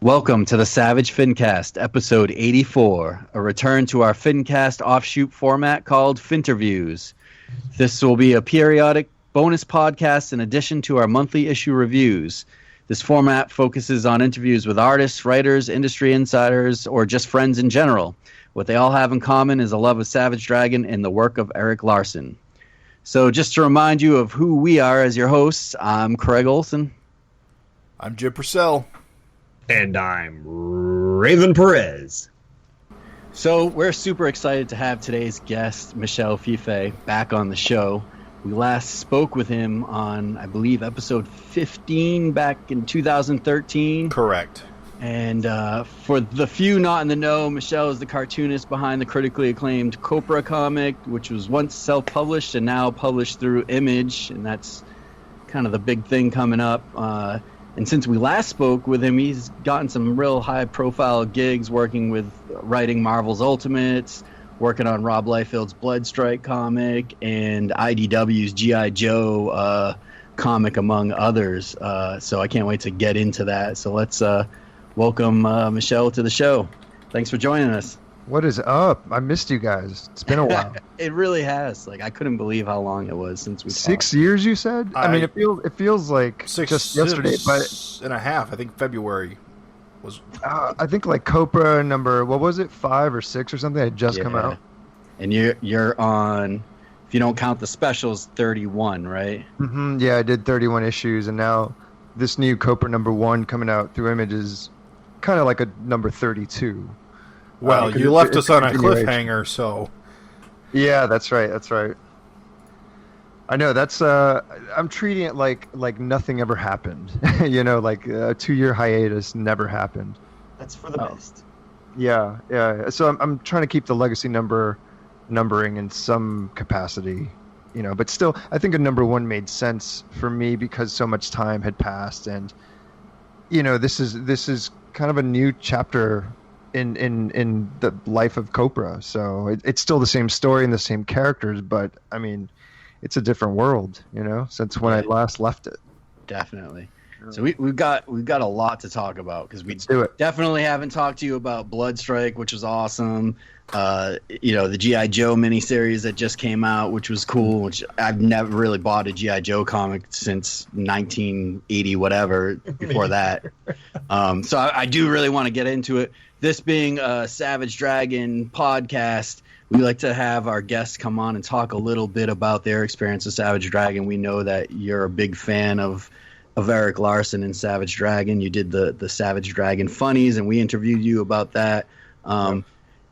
Welcome to the Savage FINcast, episode 84, a return to our FINcast offshoot format called FINterviews. This will be a periodic bonus podcast in addition to our monthly issue reviews. This format focuses on interviews with artists, writers, industry insiders, or just friends in general. What they all have in common is a love of Savage Dragon and the work of Erik Larsen. So just to remind you of who we are as your hosts, I'm Craig Olson. I'm Jim Purcell. And I'm Raven Perez. So we're super excited to have today's guest, Michel Fiffe, back on the show. We last spoke with him on, I believe, episode 15 back in 2013. Correct. And for the few not in the know, Michel is the cartoonist behind the critically acclaimed Copra comic, which was once self-published and now published through Image, and that's kind of the big thing coming up. And since we last spoke with him, he's gotten some real high-profile gigs working with writing Marvel's Ultimates, working on Rob Liefeld's Bloodstrike comic, and IDW's G.I. Joe comic, among others. So I can't wait to get into that. So let's welcome Michel to the show. Thanks for joining us. What is up? I missed you guys. It's been a while. It really has. Like, I couldn't believe how long it was since we talked. 6 years, you said? I mean, it feels like just yesterday, but 6.5. I think February was. I think like Copra number, what was it, 5 or 6 or something had just come out. And you're on, if you don't count the specials, 31, right? Mm-hmm. Yeah, I did 31 issues, and now this new Copra number 1 coming out through Image is kind of like a number 32. Well, you left us on a cliffhanger, so. Yeah, that's right. I know, that's, I'm treating it like nothing ever happened. You know, like a 2-year hiatus never happened. That's for the best. Yeah. So I'm trying to keep the legacy numbering in some capacity, you know, but still, I think a number 1 made sense for me because so much time had passed, and, you know, this is kind of a new chapter in the life of Copra. So it's still the same story and the same characters, but I mean, it's a different world, you know, since when I last left it. Definitely. So we've got a lot to talk about, because we definitely haven't talked to you about Bloodstrike, which was awesome. You know, the G.I. Joe miniseries that just came out, which was cool, which I've never really bought a G.I. Joe comic since 1980, whatever, before that. So I do really want to get into it. This being a Savage Dragon podcast, we like to have our guests come on and talk a little bit about their experience with Savage Dragon. We know that you're a big fan of Erik Larsen and Savage Dragon. You did the Savage Dragon funnies, and we interviewed you about that. And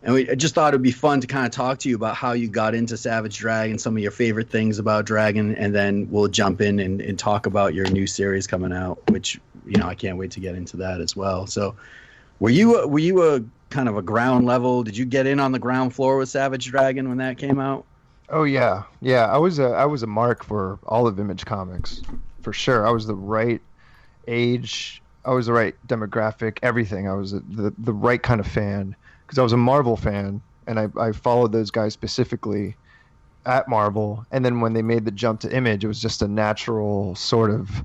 I just thought it'd be fun to kind of talk to you about how you got into Savage Dragon, some of your favorite things about Dragon, and then we'll jump in and talk about your new series coming out, which, you know, I can't wait to get into that as well. So were you a kind of a ground level? Did you get in on the ground floor with Savage Dragon when that came out? Oh yeah. I was a mark for all of Image Comics, for sure. I was the right age. I was the right demographic. Everything. I was the right kind of fan, because I was a Marvel fan, and I followed those guys specifically at Marvel. And then when they made the jump to Image, it was just a natural sort of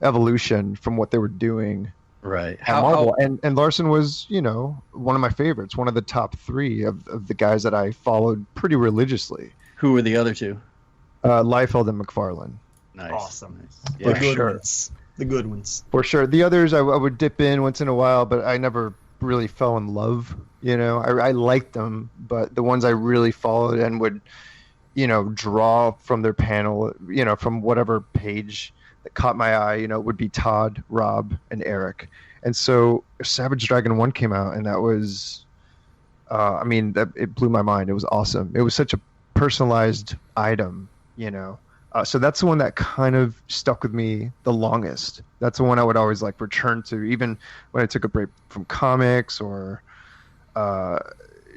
evolution from what they were doing. Right. At Marvel. And Larsen was, you know, one of my favorites, one of the top 3 of the guys that I followed pretty religiously. Who were the other two? Liefeld and McFarlane. Nice. Awesome. Nice. Yeah, the good ones. For sure. The others I would dip in once in a while, but I never really fell in love. You know, I liked them, but the ones I really followed and would, you know, draw from their panel, you know, from whatever page that caught my eye, you know, would be Todd, Rob, and Erik. And so Savage Dragon 1 came out, and that was, it blew my mind. It was awesome. It was such a personalized item, you know. So that's the one that kind of stuck with me the longest. That's the one I would always like return to, even when I took a break from comics or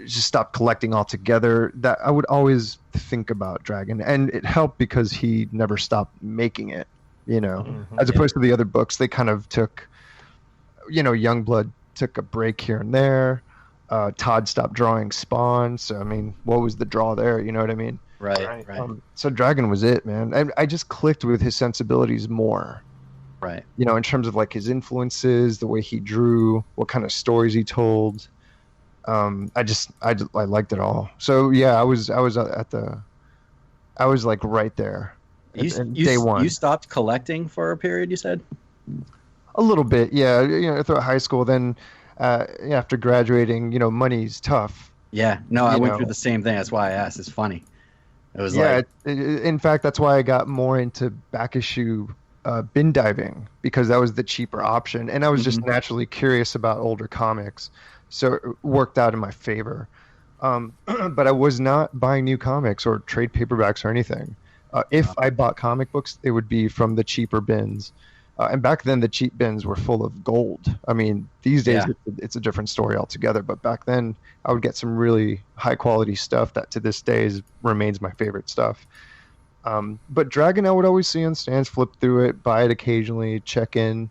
just stopped collecting altogether. That I would always think about Dragon, and it helped because he never stopped making it. You know, as opposed to the other books, they kind of took, you know, Youngblood took a break here and there. Todd stopped drawing Spawn, so I mean, what was the draw there? You know what I mean? Right. So Dragon was it, man. I just clicked with his sensibilities more. Right. You know, in terms of like his influences, the way he drew, what kind of stories he told. I liked it all. So yeah, I was like right there. Day one. You stopped collecting for a period, you said? A little bit, yeah. You know, throughout high school, then after graduating, you know, money's tough. Yeah. No, I went through the same thing. That's why I asked. It's funny. It was in fact, that's why I got more into back issue bin diving, because that was the cheaper option, and I was just naturally curious about older comics, so it worked out in my favor. But I was not buying new comics or trade paperbacks or anything. If I bought comic books, it would be from the cheaper bins. And back then, the cheap bins were full of gold. I mean, these days, it's a different story altogether. But back then, I would get some really high-quality stuff that to this day remains my favorite stuff. But Dragon, I would always see on stands, flip through it, buy it occasionally, check in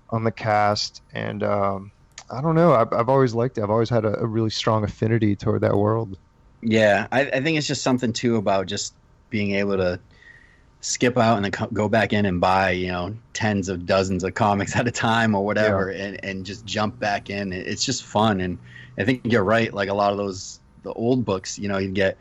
on the cast. And I don't know. I've always liked it. I've always had a really strong affinity toward that world. Yeah, I think it's just something, too, about just being able to skip out and then go back in and buy, you know, tens of dozens of comics at a time or whatever, and just jump back in. It's just fun. And I think you're right. Like a lot of the old books, you know, you'd get,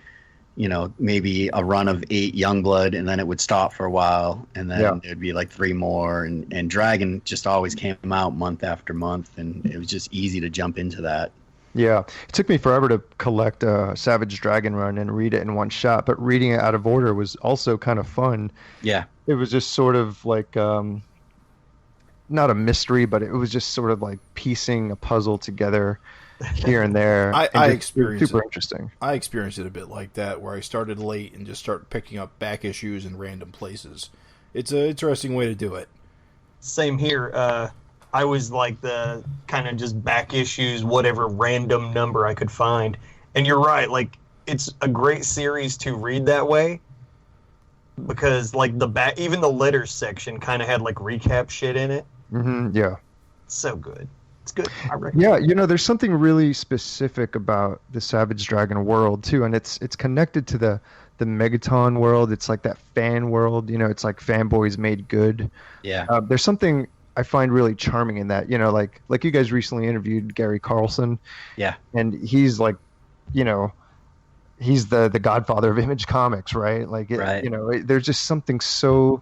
you know, maybe a run of 8 Youngblood, and then it would stop for a while, and then there'd be like 3 more, and Dragon just always came out month after month, and it was just easy to jump into that. Yeah, it took me forever to collect a Savage Dragon run and read it in one shot, but reading it out of order was also kind of fun. Yeah. It was just sort of like, not a mystery, but it was just sort of like piecing a puzzle together here and there. I experienced super interesting. I experienced it a bit like that, where I started late and just started picking up back issues in random places. It's an interesting way to do it. Same here. I was like the kind of just back issues, whatever random number I could find. And you're right, like it's a great series to read that way, because like the back, even the letters section kind of had like recap shit in it. Yeah. So good. It's good. I Yeah, you know, there's something really specific about the Savage Dragon world too, and it's connected to the Megaton world. It's like that fan world, you know, it's like fanboys made good. Yeah. There's something I find really charming in that, you know, like you guys recently interviewed Gary Carlson. Yeah. And he's like, you know, he's the godfather of Image Comics, right? Like, right. You know, there's just something so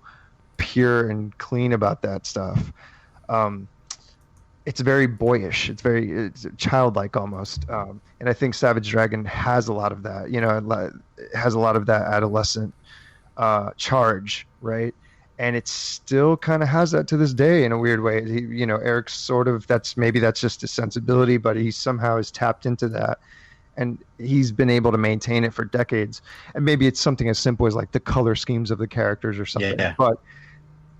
pure and clean about that stuff. It's very boyish. It's childlike almost. And I think Savage Dragon has a lot of that, you know, it has a lot of that adolescent charge, right? And it still kind of has that to this day in a weird way. You know, Eric's sort of, that's just his sensibility, but he somehow has tapped into that. And he's been able to maintain it for decades. And maybe it's something as simple as like the color schemes of the characters or something. Yeah. But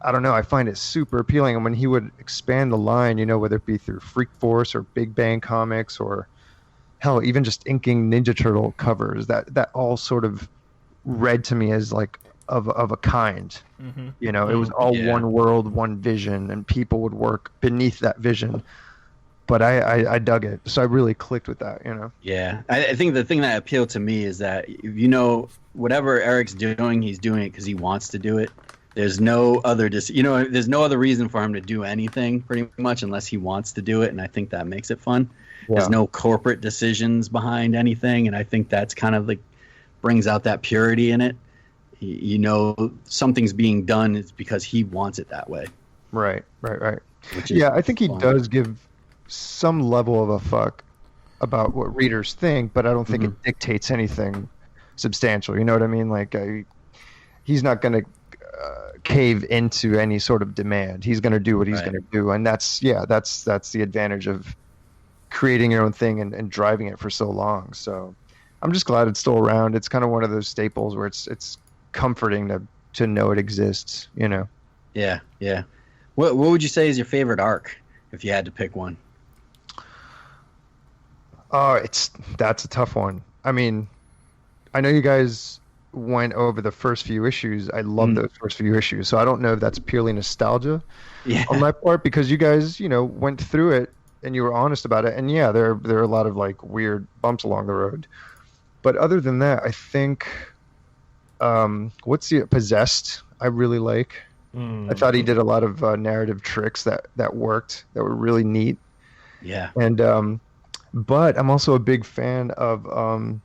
I don't know. I find it super appealing. And when he would expand the line, you know, whether it be through Freak Force or Big Bang Comics or hell, even just inking Ninja Turtle covers, that all sort of read to me as like of a kind. You know, it was all one world, one vision, and people would work beneath that vision. But I dug it, so I really clicked with that, you know. Yeah, I think the thing that appealed to me is that, you know, whatever Eric's doing, he's doing it because he wants to do it. There's no other there's no other reason for him to do anything, pretty much, unless he wants to do it, and I think that makes it fun. Yeah. There's no corporate decisions behind anything, and I think that's kind of like brings out that purity in it. You know, something's being done is because he wants it that way. Right. Yeah, I think he does give some level of a fuck about what readers think, but I don't think it dictates anything substantial. You know what I mean? Like, he's not going to cave into any sort of demand. He's going to do what he's going to do, and that's the advantage of creating your own thing and driving it for so long. So I'm just glad it's still around. It's kind of one of those staples where it's comforting to know it exists, you know. Yeah. What would you say is your favorite arc if you had to pick one? That's a tough one. I mean, I know you guys went over the first few issues. I love those first few issues, so I don't know if that's purely nostalgia on my part, because you guys, you know, went through it and you were honest about it, and yeah, there are a lot of like weird bumps along the road, but other than that, I think Possessed I really like. I thought he did a lot of narrative tricks that worked, that were really neat. Yeah. And but I'm also a big fan of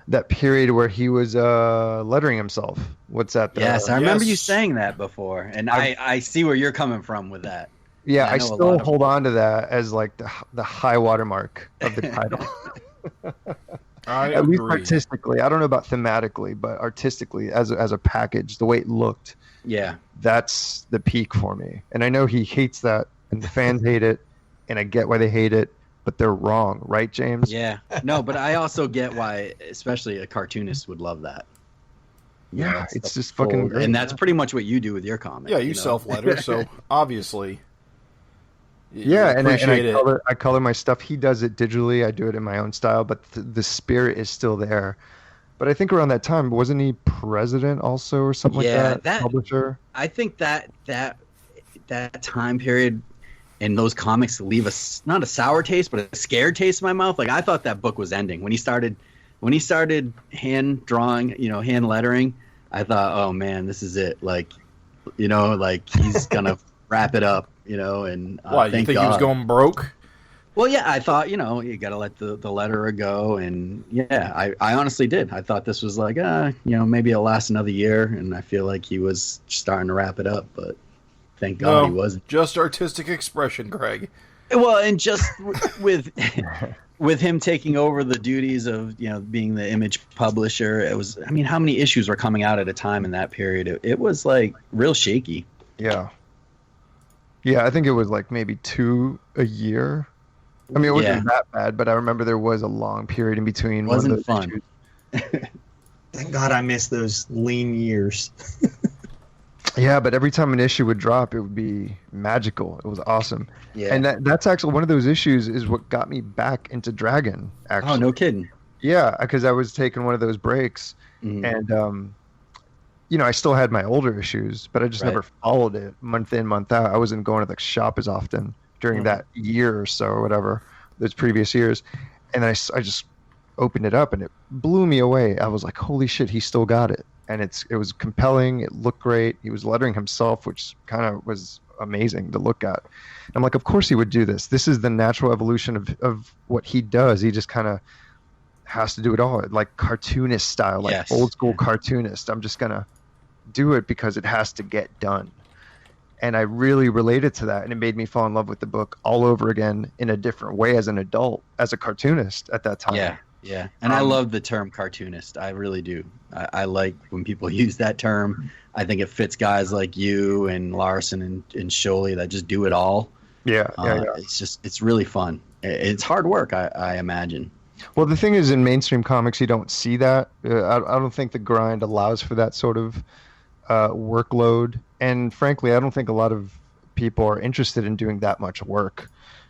that period where he was lettering himself. What's that? Yes, I remember you saying that before, and I see where you're coming from with that. Yeah, I still hold on to that as like the high watermark of the title. At least artistically. I don't know about thematically, but artistically, as a package, the way it looked. Yeah, that's the peak for me. And I know he hates that, and the fans hate it, and I get why they hate it, but they're wrong, right, James? Yeah. No, but I also get why, especially a cartoonist would love that. Yeah, it's just fucking great. And that's pretty much what you do with your comic. Yeah, you self-letter, so obviously. Yeah, and I color my stuff. He does it digitally. I do it in my own style, but the spirit is still there. But I think around that time, wasn't he president also or something like that? Publisher. I think that time period and those comics leave not a sour taste, but a scared taste in my mouth. Like I thought that book was ending when he started hand drawing, hand lettering. I thought, oh man, this is it. Like, like he's gonna wrap it up. And why you think he was going broke? Well, yeah, I thought you got to let the letterer go, and yeah, I honestly did. I thought this was like maybe it'll last another year, and I feel like he was starting to wrap it up, but thank God he wasn't. Just artistic expression, Greg. Well, and just with him taking over the duties of being the image publisher, it was. I mean, how many issues were coming out at a time in that period? It was like real shaky. Yeah. Yeah, I think it was like maybe 2 a year. I mean, it wasn't that bad, but I remember there was a long period in between. Wasn't fun. Thank God I missed those lean years. Yeah, but every time an issue would drop, it would be magical. It was awesome. Yeah. And that's actually one of those issues is what got me back into Dragon, actually. Oh, no kidding. Yeah, because I was taking one of those breaks, and I still had my older issues, but I just never followed it month in, month out. I wasn't going to the shop as often during that year or so or whatever, those previous years. And I just opened it up and it blew me away. I was like, holy shit, he still got it. And it was compelling. It looked great. He was lettering himself, which kind of was amazing to look at. And I'm like, of course he would do this. This is the natural evolution of what he does. He just kind of has to do it all, like cartoonist style, like old school cartoonist. I'm just going to do it because it has to get done. And I really related to that, and it made me fall in love with the book all over again in a different way as an adult, as a cartoonist at that time. Yeah. And I love the term cartoonist. I really do. I like when people use that term. I think it fits guys like you and Larson and Sholey that just do it all. Yeah. It's really fun. It's hard work, I imagine. Well, the thing is, in mainstream comics, you don't see that. I don't think the grind allows for that sort of workload, and frankly I don't think a lot of people are interested in doing that much work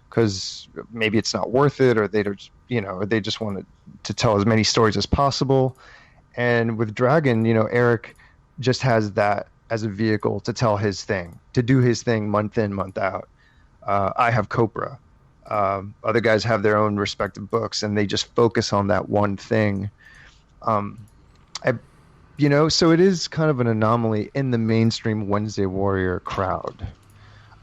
because maybe it's not worth it, or they just want to tell as many stories as possible. And with Dragon, Eric just has that as a vehicle to tell his thing, to do his thing month in, month out. I have Copra, other guys have their own respective books, and they just focus on that one thing. So it is kind of an anomaly in the mainstream Wednesday Warrior crowd.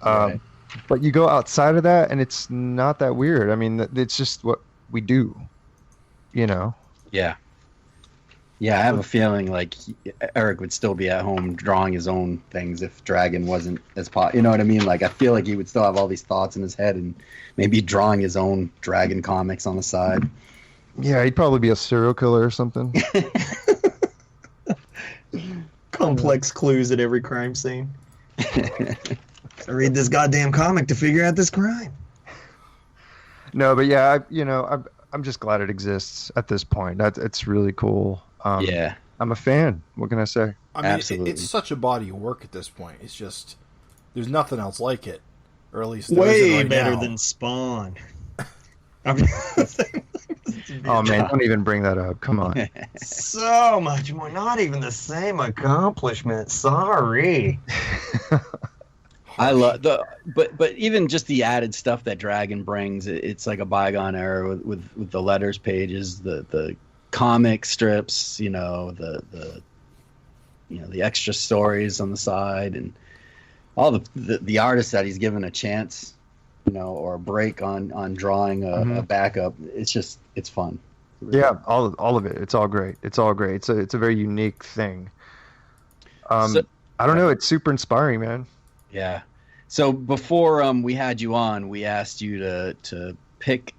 But you go outside of that, and it's not that weird. I mean, it's just what we do, Yeah. Yeah, I have a feeling like Eric would still be at home drawing his own things if Dragon wasn't as you know what I mean? Like, I feel like he would still have all these thoughts in his head and maybe drawing his own Dragon comics on the side. Yeah, he'd probably be a serial killer or something. Complex clues at every crime scene. I read this goddamn comic to figure out this crime. No, but yeah, I'm just glad it exists at this point. It's really cool. I'm a fan. What can I say? I mean, it's such a body of work at this point. It's just there's nothing else like it, or at least way better than Spawn. Oh man, don't even bring that up. Come on. So much more. Not even the same accomplishment. Sorry. I love but even just the added stuff that Dragon brings. It's like a bygone era with the letters pages, the comic strips, the the extra stories on the side, and all the artists that he's given a chance, or a break on drawing a backup. It's fun. Yeah, all of it. It's all great. It's a very unique thing. I don't know. It's super inspiring, man. Yeah. So before we had you on, we asked you to pick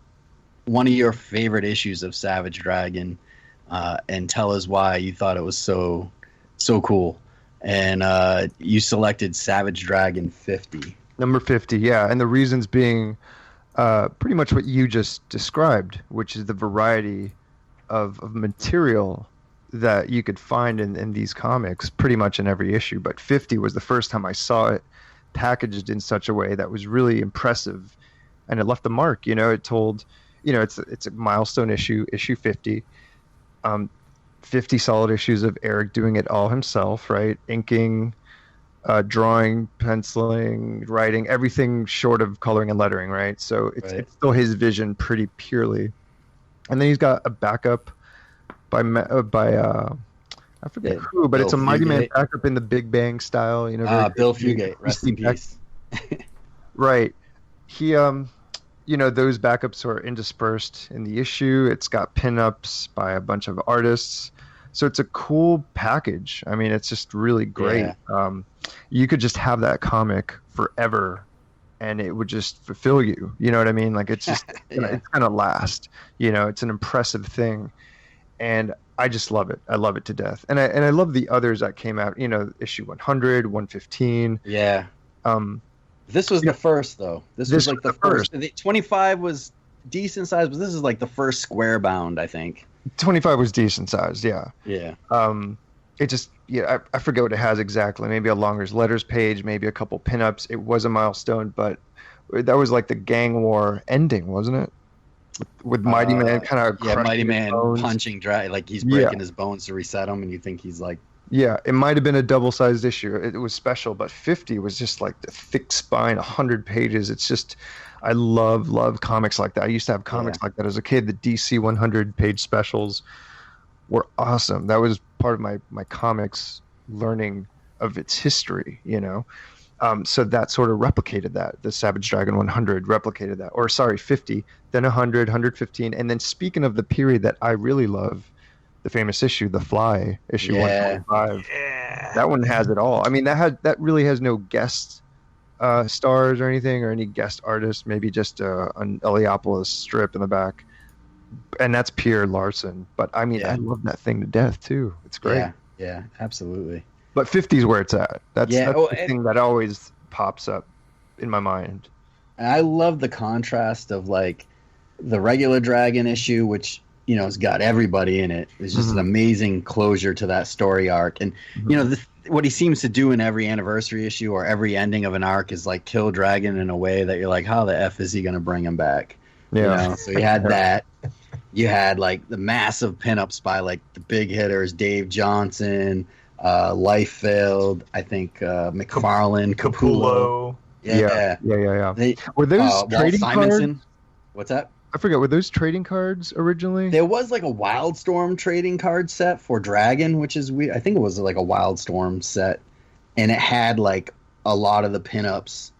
one of your favorite issues of Savage Dragon, and tell us why you thought it was so cool. And you selected Savage Dragon 50. Number 50, yeah. And the reasons being pretty much what you just described, which is the variety of material that you could find in these comics pretty much in every issue. But 50 was the first time I saw it packaged in such a way that was really impressive. And it left a mark. It told, it's a milestone issue 50. 50 solid issues of Eric doing it all himself, right? Inking, drawing, penciling, writing, everything short of coloring and lettering, right? So it's still his vision pretty purely. And then he's got a backup by I forget who, but Bill it's a Mighty Man backup in the Big Bang style. Bill Fugate, rest in peace. Right. He, those backups are interspersed in the issue. It's got pinups by a bunch of artists. So it's a cool package. I mean, it's just really great. Yeah. You could just have that comic forever and it would just fulfill you. You know what I mean? Like it's just, it's going to last. It's an impressive thing. And I just love it. I love it to death. And I love the others that came out, issue 100, 115. Yeah. This was the first, though. This was like the first. 25 was decent size, but this is like the first square bound, I think. 25 was decent size, yeah. Yeah. It just, I forget what it has exactly. Maybe a longer letters page, maybe a couple pinups. It was a milestone, but that was like the gang war ending, wasn't it? With Mighty Man kind of Mighty Man punching like he's breaking his bones to reset him, and you think he's like. Yeah, it might have been a double-sized issue. It was special, but 50 was just like the thick spine, 100 pages. It's just, I love comics like that. I used to have comics like that as a kid. The DC 100-page specials were awesome. That was part of my comics learning of its history, So that sort of replicated that. The Savage Dragon 100 replicated that. Or, sorry, 50, then 100, 115. And then speaking of the period that I really love, the famous issue, The Fly, issue 125. Yeah. That one has it all. I mean, that really has no guest stars or anything, or any guest artists. Maybe just an Heliopolis strip in the back, and that's Pierre Larson. But I mean, I love that thing to death too. It's great. Yeah, absolutely. But 50 is where it's at. That's the thing that always pops up in my mind. And I love the contrast of like the regular Dragon issue, which it's got everybody in it. It's just an amazing closure to that story arc. And, what he seems to do in every anniversary issue or every ending of an arc is like kill Dragon in a way that you're like, how the F is he going to bring him back? Yeah. So you had that. You had like the massive pinups by like the big hitters, Dave Johnson, Liefeld, I think McFarlane, Capullo. Yeah. Were those trading cards? What's that? I forget, were those trading cards originally? There was like a Wildstorm trading card set for Dragon, which is weird. I think it was like a Wildstorm set, and it had like a lot of the pinups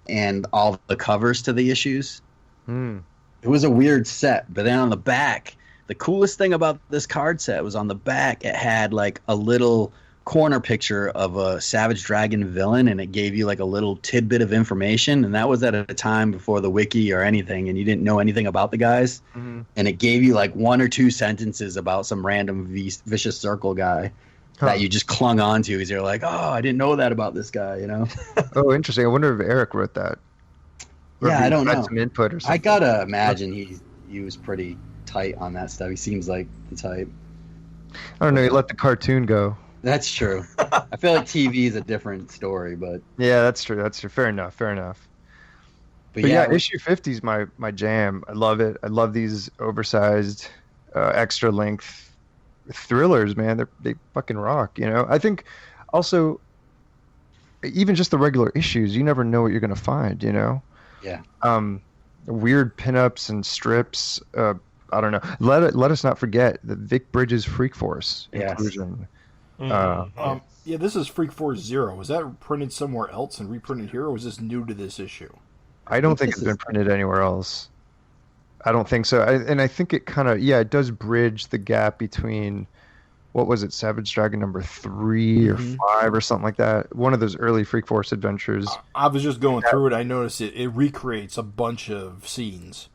and all the covers to the issues. It was a weird set, but then on the back, the coolest thing about this card set was on the back, it had like a little corner picture of a Savage Dragon villain, and it gave you like a little tidbit of information, and that was at a time before the wiki or anything, and you didn't know anything about the guys, and it gave you like one or two sentences about some random vicious circle guy that you just clung on to because you're like, oh, I didn't know that about this guy, Oh, interesting. I wonder if Eric wrote that. I don't know. Some input or something. I gotta imagine he was pretty tight on that stuff. He seems like the type. I don't know. He let the cartoon go. That's true. I feel like TV is a different story, but yeah, that's true. Fair enough. But yeah, issue 50 is my jam. I love it. I love these oversized, extra length thrillers, man. They fucking rock. I think also even just the regular issues, you never know what you're gonna find. Yeah. Weird pinups and strips. I don't know. Let us not forget the Vic Bridges Freak Force inclusion. Yeah, this is Freak Force Zero. Was that printed somewhere else and reprinted here, or was this new to this issue? I don't think it's been printed anywhere else. I don't think so. And I think it kind of, it does bridge the gap between, what was it, Savage Dragon number 3 or 5 or something like that. One of those early Freak Force adventures. I was just going through it. I noticed it recreates a bunch of scenes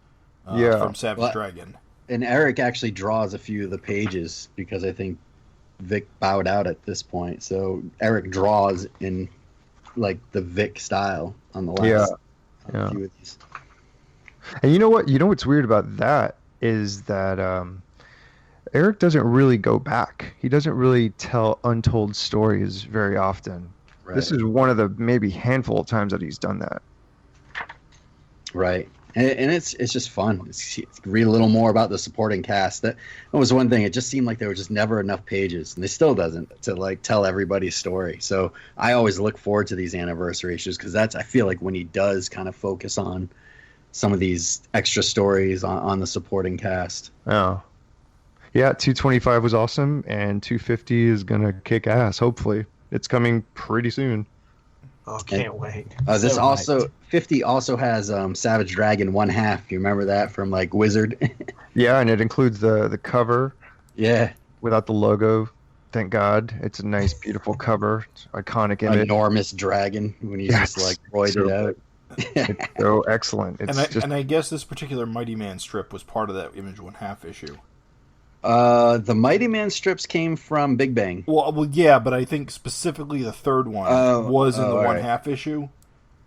from Savage Dragon. And Eric actually draws a few of the pages because I think Vic bowed out at this point. So Eric draws in like the Vic style on the last few of these. And you know what? You know what's weird about that is that Eric doesn't really go back. He doesn't really tell untold stories very often. Right. This is one of the maybe handful of times that he's done that. Right. And it's just fun. Read a little more about the supporting cast. That was one thing. It just seemed like there were just never enough pages, and it still doesn't, to like tell everybody's story. So I always look forward to these anniversary issues because I feel like when he does kind of focus on some of these extra stories on the supporting cast. Oh. Yeah, 225 was awesome, and 250 is going to kick ass, hopefully. It's coming pretty soon. Oh, can't wait. This also, 50 also has Savage Dragon 1/2. You remember that from, like, Wizard? Yeah, and it includes the cover. Yeah. Without the logo. Thank God. It's a nice, beautiful cover. It's iconic image. Enormous dragon when you just, like, roided out. It's so excellent. And I guess this particular Mighty Man strip was part of that Image 1/2 issue. The Mighty Man strips came from Big Bang. Well, yeah, but I think specifically the third one was in the 1/2 issue.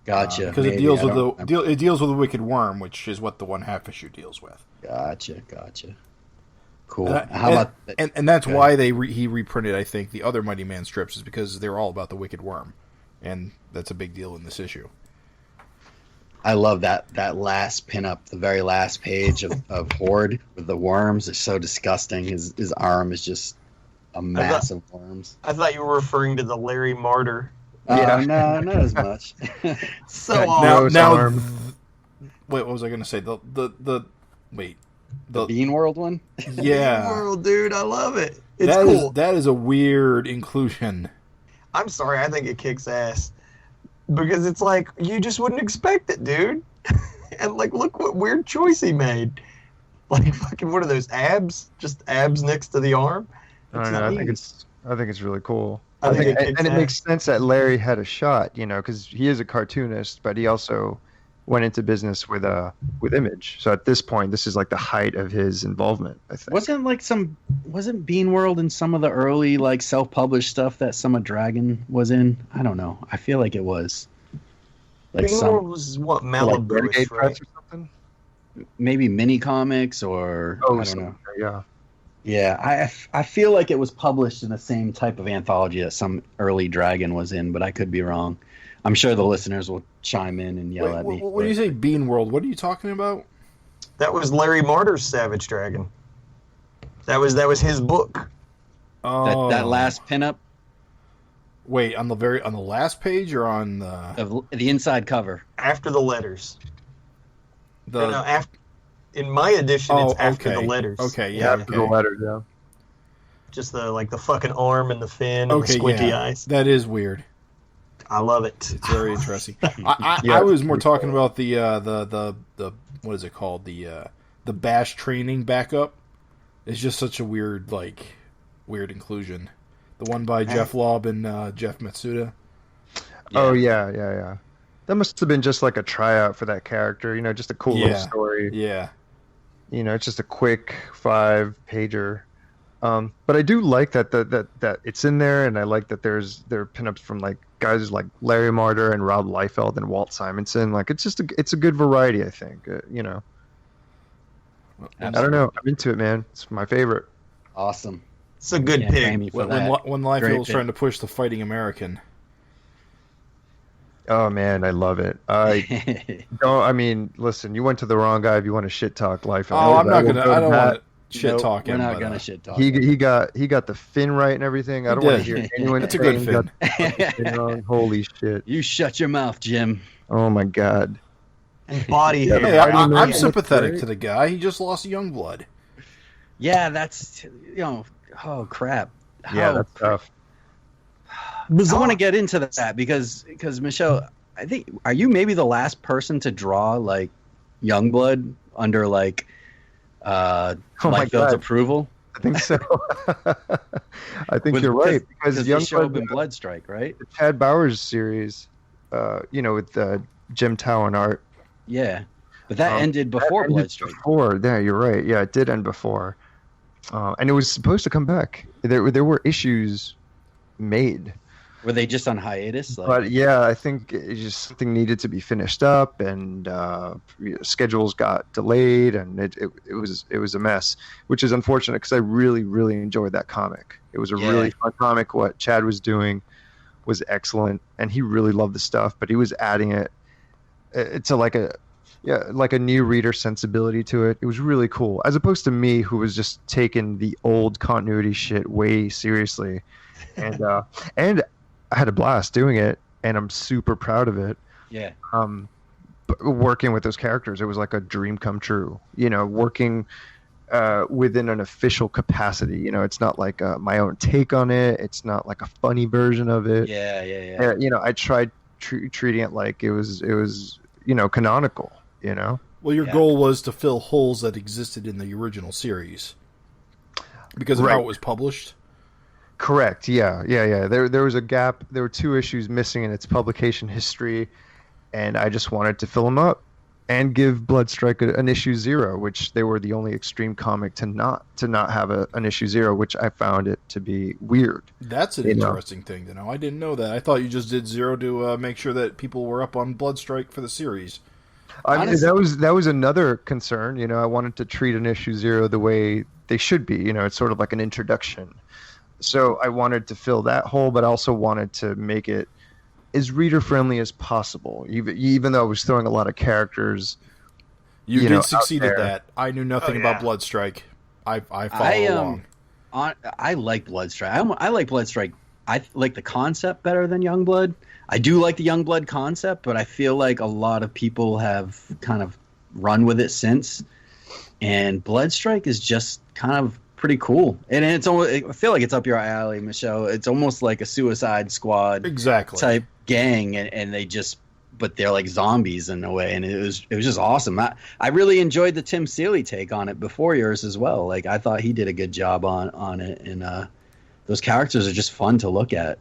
Gotcha. Because it deals with it deals with the Wicked Worm, which is what the 1/2 issue deals with. Gotcha. Cool. And that's why he reprinted, I think, the other Mighty Man strips, is because they're all about the Wicked Worm, and that's a big deal in this issue. I love that last pinup, the very last page of Horde with the worms. It's so disgusting. His arm is just a mass of worms. I thought you were referring to the Larry Martyr. No, not as much. So now, wait, what was I going to say? The Bean World one? Yeah. Bean World, dude, I love it. It's cool. That is a weird inclusion. I'm sorry, I think it kicks ass. Because it's like, you just wouldn't expect it, dude. And, like, look what weird choice he made. Like, fucking, what are those, abs? Just abs next to the arm? I don't know, I think it's really cool. I think it makes sense that Larry had a shot, because he is a cartoonist, but he also went into business with Image. So at this point, this is like the height of his involvement, I think. Wasn't Bean World in some of the early like self-published stuff that Summer Dragon was in? I don't know. I feel like it was. Like Bean World was what, Malibu, right? Or something? Maybe mini comics or I don't know. Yeah. Yeah, I feel like it was published in the same type of anthology that some early Dragon was in, but I could be wrong. I'm sure the listeners will chime in and yell at me. When you say Bean World, what are you talking about? That was Larry Martyr's Savage Dragon. That was his book. Oh, that last pinup. Wait, on the last page or on the inside cover? After the letters. In my edition, it's after the letters. Okay, yeah. After the letters, yeah. Just the fucking arm and the fin and the squinty eyes. That is weird. I love it. It's very interesting. I was more talking about the what is it called, the Bash training backup. It's just such a weird inclusion. The one by Jeff Lobb and Jeff Matsuda. Yeah. Oh yeah. That must have been just like a tryout for that character. Just a cool little story. Yeah. It's just a quick 5-pager. But I do like that it's in there, and I like that there are pinups from like guys like Larry Martyr and Rob Liefeld and Walt Simonson. Like it's a good variety, I think. I don't know. I'm into it, man. It's my favorite. Awesome. It's a good pick. When Liefeld's trying to push the Fighting American. Oh man, I love it. Listen, you went to the wrong guy if you want to shit talk Liefeld. Oh, I'm not gonna. I don't want to shit talk him. We're not gonna shit talk. He got the fin right and everything. I don't want to hear anyone. That's a good fin. Fin wrong. Holy shit! You shut your mouth, Jim. Oh my god. And body. Hey, I'm sympathetic to the guy. He just lost Youngblood. Yeah, that's oh crap. Yeah, that's tough. I want to get into that because Michelle, I think, are you maybe the last person to draw like Youngblood under like Lightfield's approval? I think so. I think you're right because Youngblood and Bloodstrike, right? The Chad Bowers series, with Jim Towan art. Yeah, but that ended before Bloodstrike. Yeah, you're right. Yeah, it did end before, and it was supposed to come back. There were issues made. Were they just on hiatus? But yeah, I think it just something needed to be finished up, and schedules got delayed, and it was a mess, which is unfortunate because I really, really enjoyed that comic. It was a really fun comic. What Chad was doing was excellent, and he really loved the stuff, but he was adding it to like a new reader sensibility to it. It was really cool, as opposed to me, who was just taking the old continuity shit way seriously, and I had a blast doing it, and I'm super proud of it. Yeah. Working with those characters, it was like a dream come true. Working within an official capacity. It's not like my own take on it. It's not like a funny version of it. Yeah. I tried treating it like it was canonical. Well, your goal was to fill holes that existed in the original series because of how it was published. Correct. Yeah. There was a gap. There were 2 issues missing in its publication history, and I just wanted to fill them up and give Bloodstrike an issue 0, which they were the only extreme comic to not have an issue 0, which I found it to be weird. That's an interesting thing to know. I didn't know that. I thought you just did 0 to make sure that people were up on Bloodstrike for the series. I mean, that was another concern. I wanted to treat an issue 0 the way they should be. It's sort of like an introduction. So I wanted to fill that hole, but also wanted to make it as reader-friendly as possible, even though I was throwing a lot of characters. You did succeed at that. I knew nothing about Bloodstrike. I followed along. I like Bloodstrike. I like Bloodstrike. I like the concept better than Youngblood. I do like the Youngblood concept, but I feel like a lot of people have kind of run with it since. And Bloodstrike is just kind of pretty cool, and it's almost, I feel like it's up your alley, Michelle. It's almost like a Suicide Squad type gang, and but they're like zombies in a way, and it was just awesome. I really enjoyed the Tim Seeley take on it before yours as well. Like, I thought he did a good job on it, and those characters are just fun to look at.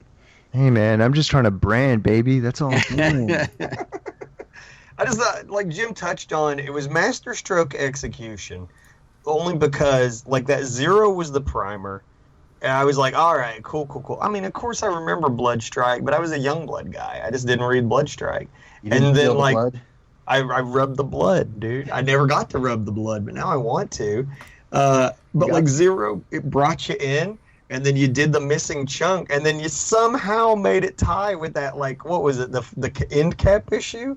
Hey man, I'm just trying to brand, baby. That's all I'm doing. I just thought, like Jim touched on, it was masterstroke execution. Only because, like, that 0 was the primer, and I was like, all right, cool. I mean, of course I remember Bloodstrike, but I was a Youngblood guy. I just didn't read Bloodstrike. And then, like, I rubbed the blood, dude. I never got to rub the blood, but now I want to. But, like, 0, it brought you in, and then you did the missing chunk, and then you somehow made it tie with that, like, what was it, the end cap issue?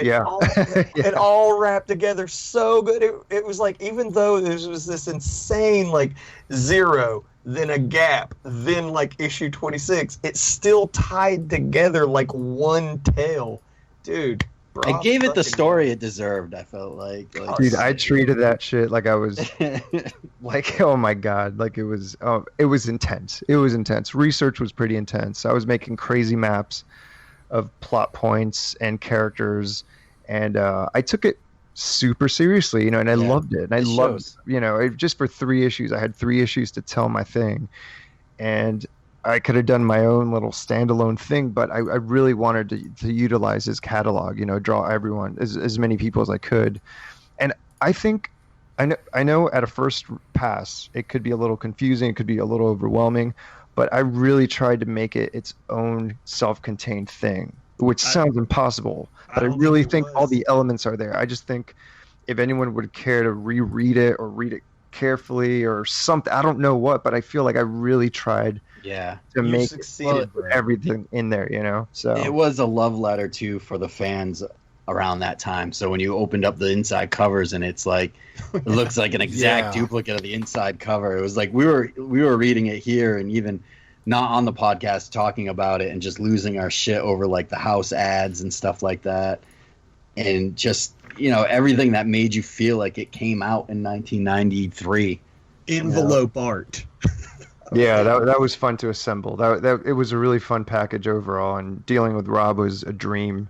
It all wrapped together so good. It was like, even though there was this insane, like, 0, then a gap, then, like, issue 26, it still tied together like one tale. Dude, I gave it the story it deserved, I felt like. Dude, I treated that shit like I was, like, oh my God. Like, it was intense. It was intense. Research was pretty intense. I was making crazy maps of plot points and characters, and I took it super seriously, and I loved it. And I loved, just for 3 issues, I had 3 issues to tell my thing, and I could have done my own little standalone thing, but I really wanted to utilize his catalog, draw everyone, as many people as I could. And I think, I know at a first pass, it could be a little confusing, it could be a little overwhelming, but I really tried to make it its own self-contained thing, which sounds impossible. But I really think all the elements are there. I just think if anyone would care to reread it or read it carefully or something, I don't know what, but I feel like I really tried to make everything in there, So it was a love letter too for the fans around that time. So when you opened up the inside covers and it's like, it looks like an exact duplicate of the inside cover. It was like we were reading it here and even not on the podcast talking about it and just losing our shit over like the house ads and stuff like that. And just, everything that made you feel like it came out in 1993. Envelope art. Yeah, that was fun to assemble. That it was a really fun package overall, and dealing with Rob was a dream.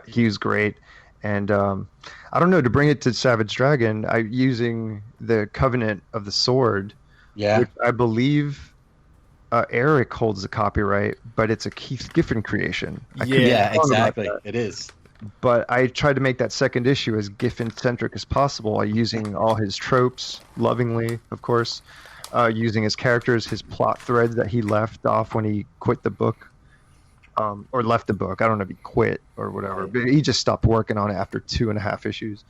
He was great, and I don't know, to bring it to Savage Dragon, I using the Covenant of the Sword, which I believe Eric holds the copyright, but it's a Keith Giffen creation. Yeah, exactly. It is. But I tried to make that second issue as Giffen-centric as possible by using all his tropes, lovingly, of course, using his characters, his plot threads that he left off when he quit the book, or left the book. I don't know if he quit or whatever, but he just stopped working on it after 2.5 issues.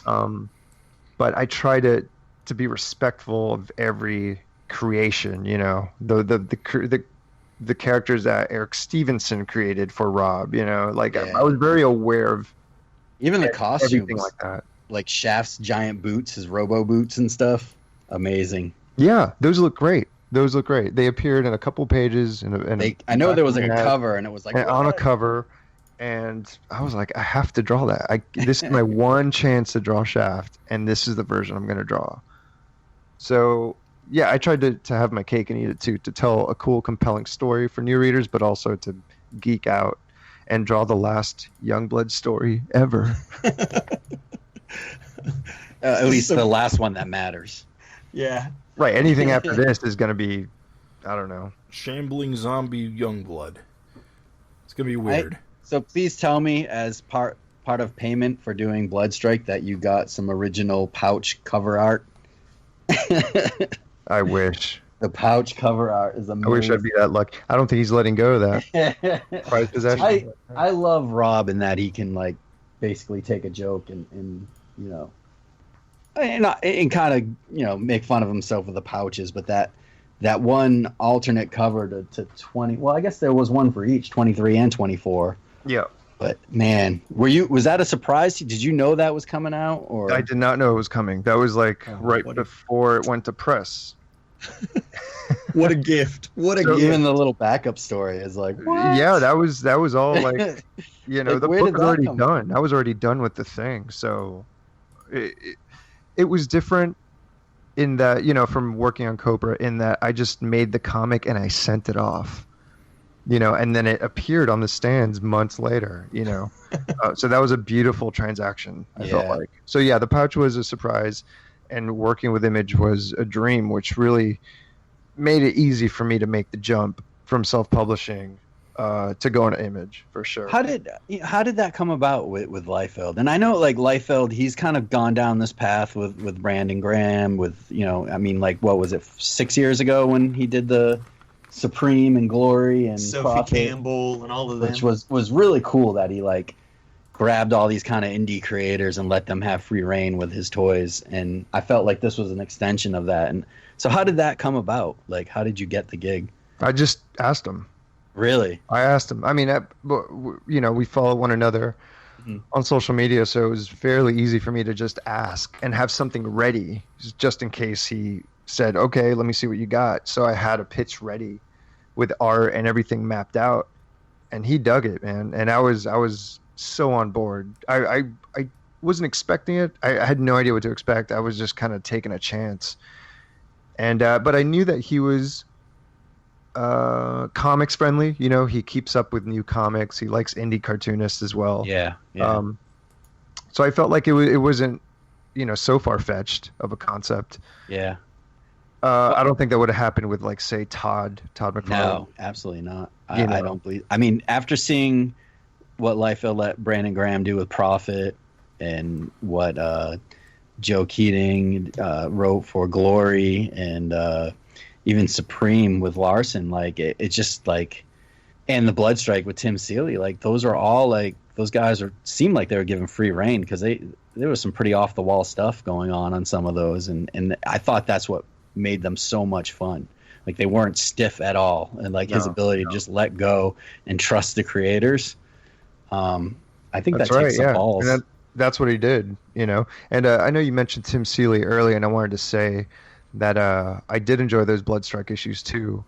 But I try to be respectful of every creation, you know, the characters that Eric Stevenson created for Rob, you know, like I was very aware of even the costumes, everything like that. Like Shaft's giant boots, his robo boots and stuff. Amazing. Yeah, those look great. They appeared in a couple pages. I know there was like a cover, and it was like on a cover, and I was like, I have to draw that. This is my one chance to draw Shaft, and this is the version I'm going to draw. So yeah, I tried to have my cake and eat it too, to tell a cool, compelling story for new readers, but also to geek out and draw the last Youngblood story ever. At least the last one that matters. Yeah. Right. Anything after this is going to be, I don't know. Shambling zombie Youngblood. It's going to be weird. So please tell me, as part of payment for doing Bloodstrike, that you got some original pouch cover art. I wish. The pouch cover art is amazing. I wish I'd be that lucky. I don't think he's letting go of that. Prize possession. I love Rob in that he can, like, basically take a joke and you know, and kind of, you know, make fun of himself with the pouches, but that one alternate cover to 20. Well, I guess there was one for each, 23 and 24. Yeah. But man, was that a surprise? Did you know that was coming out? Or I did not know it was coming. That was like before it went to press. What a gift! What a gift! Even the little backup story is like, what? Yeah, that was all like, you know, like, the book was already done. from? I was already done with the thing, so it was different in that, you know, from working on Copra, in that I just made the comic and I sent it off. You know, and then it appeared on the stands months later, you know. So that was a beautiful transaction, I felt like. So, yeah, the pouch was a surprise, and working with Image was a dream, which really made it easy for me to make the jump from self-publishing to go into Image, for sure. How did that come about with Liefeld? And I know, like, Liefeld, he's kind of gone down this path with Brandon Graham, with, you know, I mean, like, what was it, 6 years ago when he did the Supreme and Glory and Sophie Prophet, Campbell and all of them, which was really cool that he, like, grabbed all these kind of indie creators and let them have free reign with his toys, and I felt like this was an extension of that. And so how did that come about? Like, how did you get the gig? I just asked him. Really? I asked him. I mean, you know, we follow one another on social media, so it was fairly easy for me to just ask and have something ready, just in case he said, okay, let me see what you got. So I had a pitch ready with art and everything mapped out, and he dug it, man. And I was so on board. I wasn't expecting it. I had no idea what to expect. I was just kind of taking a chance. And but I knew that he was comics friendly. You know, he keeps up with new comics. He likes indie cartoonists as well. Yeah. So I felt like it wasn't, you know, so far-fetched of a concept. Yeah. I don't think that would have happened with, like, say, Todd McFarlane. No, absolutely not. I don't believe. I mean, after seeing what Liefeld let Brandon Graham do with Prophet, and what Joe Keating wrote for Glory, and even Supreme with Larson, like it's just like, and the Bloodstrike with Tim Seeley, like those are all, like, those guys seemed like they were given free reign, because there was some pretty off the wall stuff going on some of those, and I thought that's what made them so much fun. Like, they weren't stiff at all, and like his ability to just let go and trust the creators. I think that's that takes some balls. And that's what he did, you know. And I know you mentioned Tim Seeley earlier, and I wanted to say that I did enjoy those Bloodstrike issues too.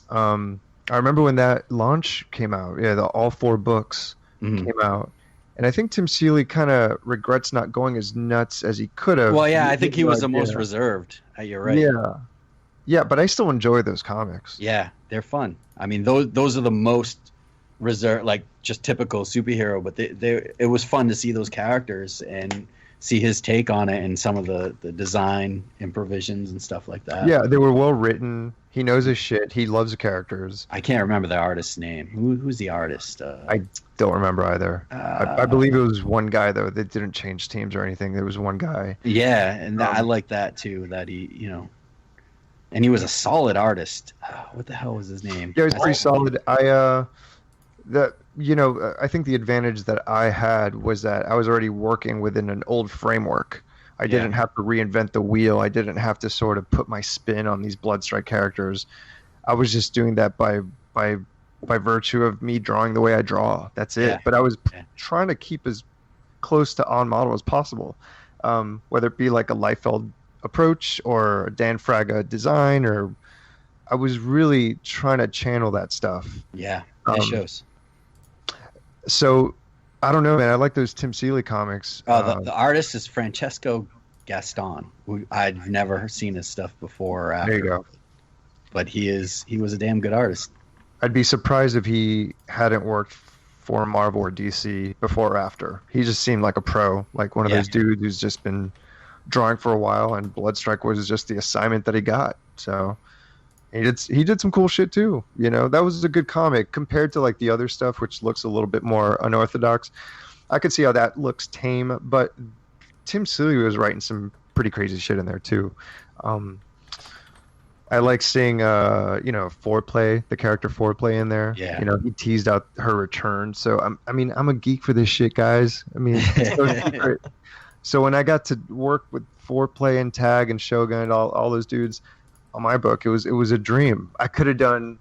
I remember when that launch came out. Yeah, all 4 books came out. And I think Tim Seeley kind of regrets not going as nuts as he could have. Well, yeah, I think he was the most reserved. You're right. Yeah. Yeah, but I still enjoy those comics. Yeah, they're fun. I mean, those are the most reserved, like just typical superhero. But it was fun to see those characters and see his take on it and some of the design improvisions and stuff like that. Yeah, they were well written. He knows his shit. He loves the characters. I can't remember the artist's name. Who's the artist? I don't remember either. I believe it was one guy though. They didn't change teams or anything. There was one guy. Yeah, and I like that too. That he, and he was a solid artist. What the hell was his name? Yeah, it was pretty solid. I think the advantage that I had was that I was already working within an old framework. I didn't have to reinvent the wheel. I didn't have to sort of put my spin on these Bloodstrike characters. I was just doing that by virtue of me drawing the way I draw. That's it. But I was trying to keep as close to on model as possible, whether it be like a Liefeld approach or a Dan Fraga design, or I was really trying to channel that stuff. Yeah, that shows. So, I don't know, man. I like those Tim Seeley comics. The artist is Francesco Gaston. Who I'd never seen his stuff before or after. There you go. But he was a damn good artist. I'd be surprised if he hadn't worked for Marvel or DC before or after. He just seemed like a pro, like one of those dudes who's just been drawing for a while, and Bloodstrike was just the assignment that he got. So he did some cool shit too. That was a good comic compared to like the other stuff, which looks a little bit more unorthodox. I could see how that looks tame, but Tim Seeley was writing some pretty crazy shit in there too. I like seeing Foreplay, the character Foreplay in there. Yeah. He teased out her return. So I'm a geek for this shit, guys. I mean, it's so secret. So when I got to work with Foreplay and Tag and Shogun and all those dudes on my book, it was a dream. I could have done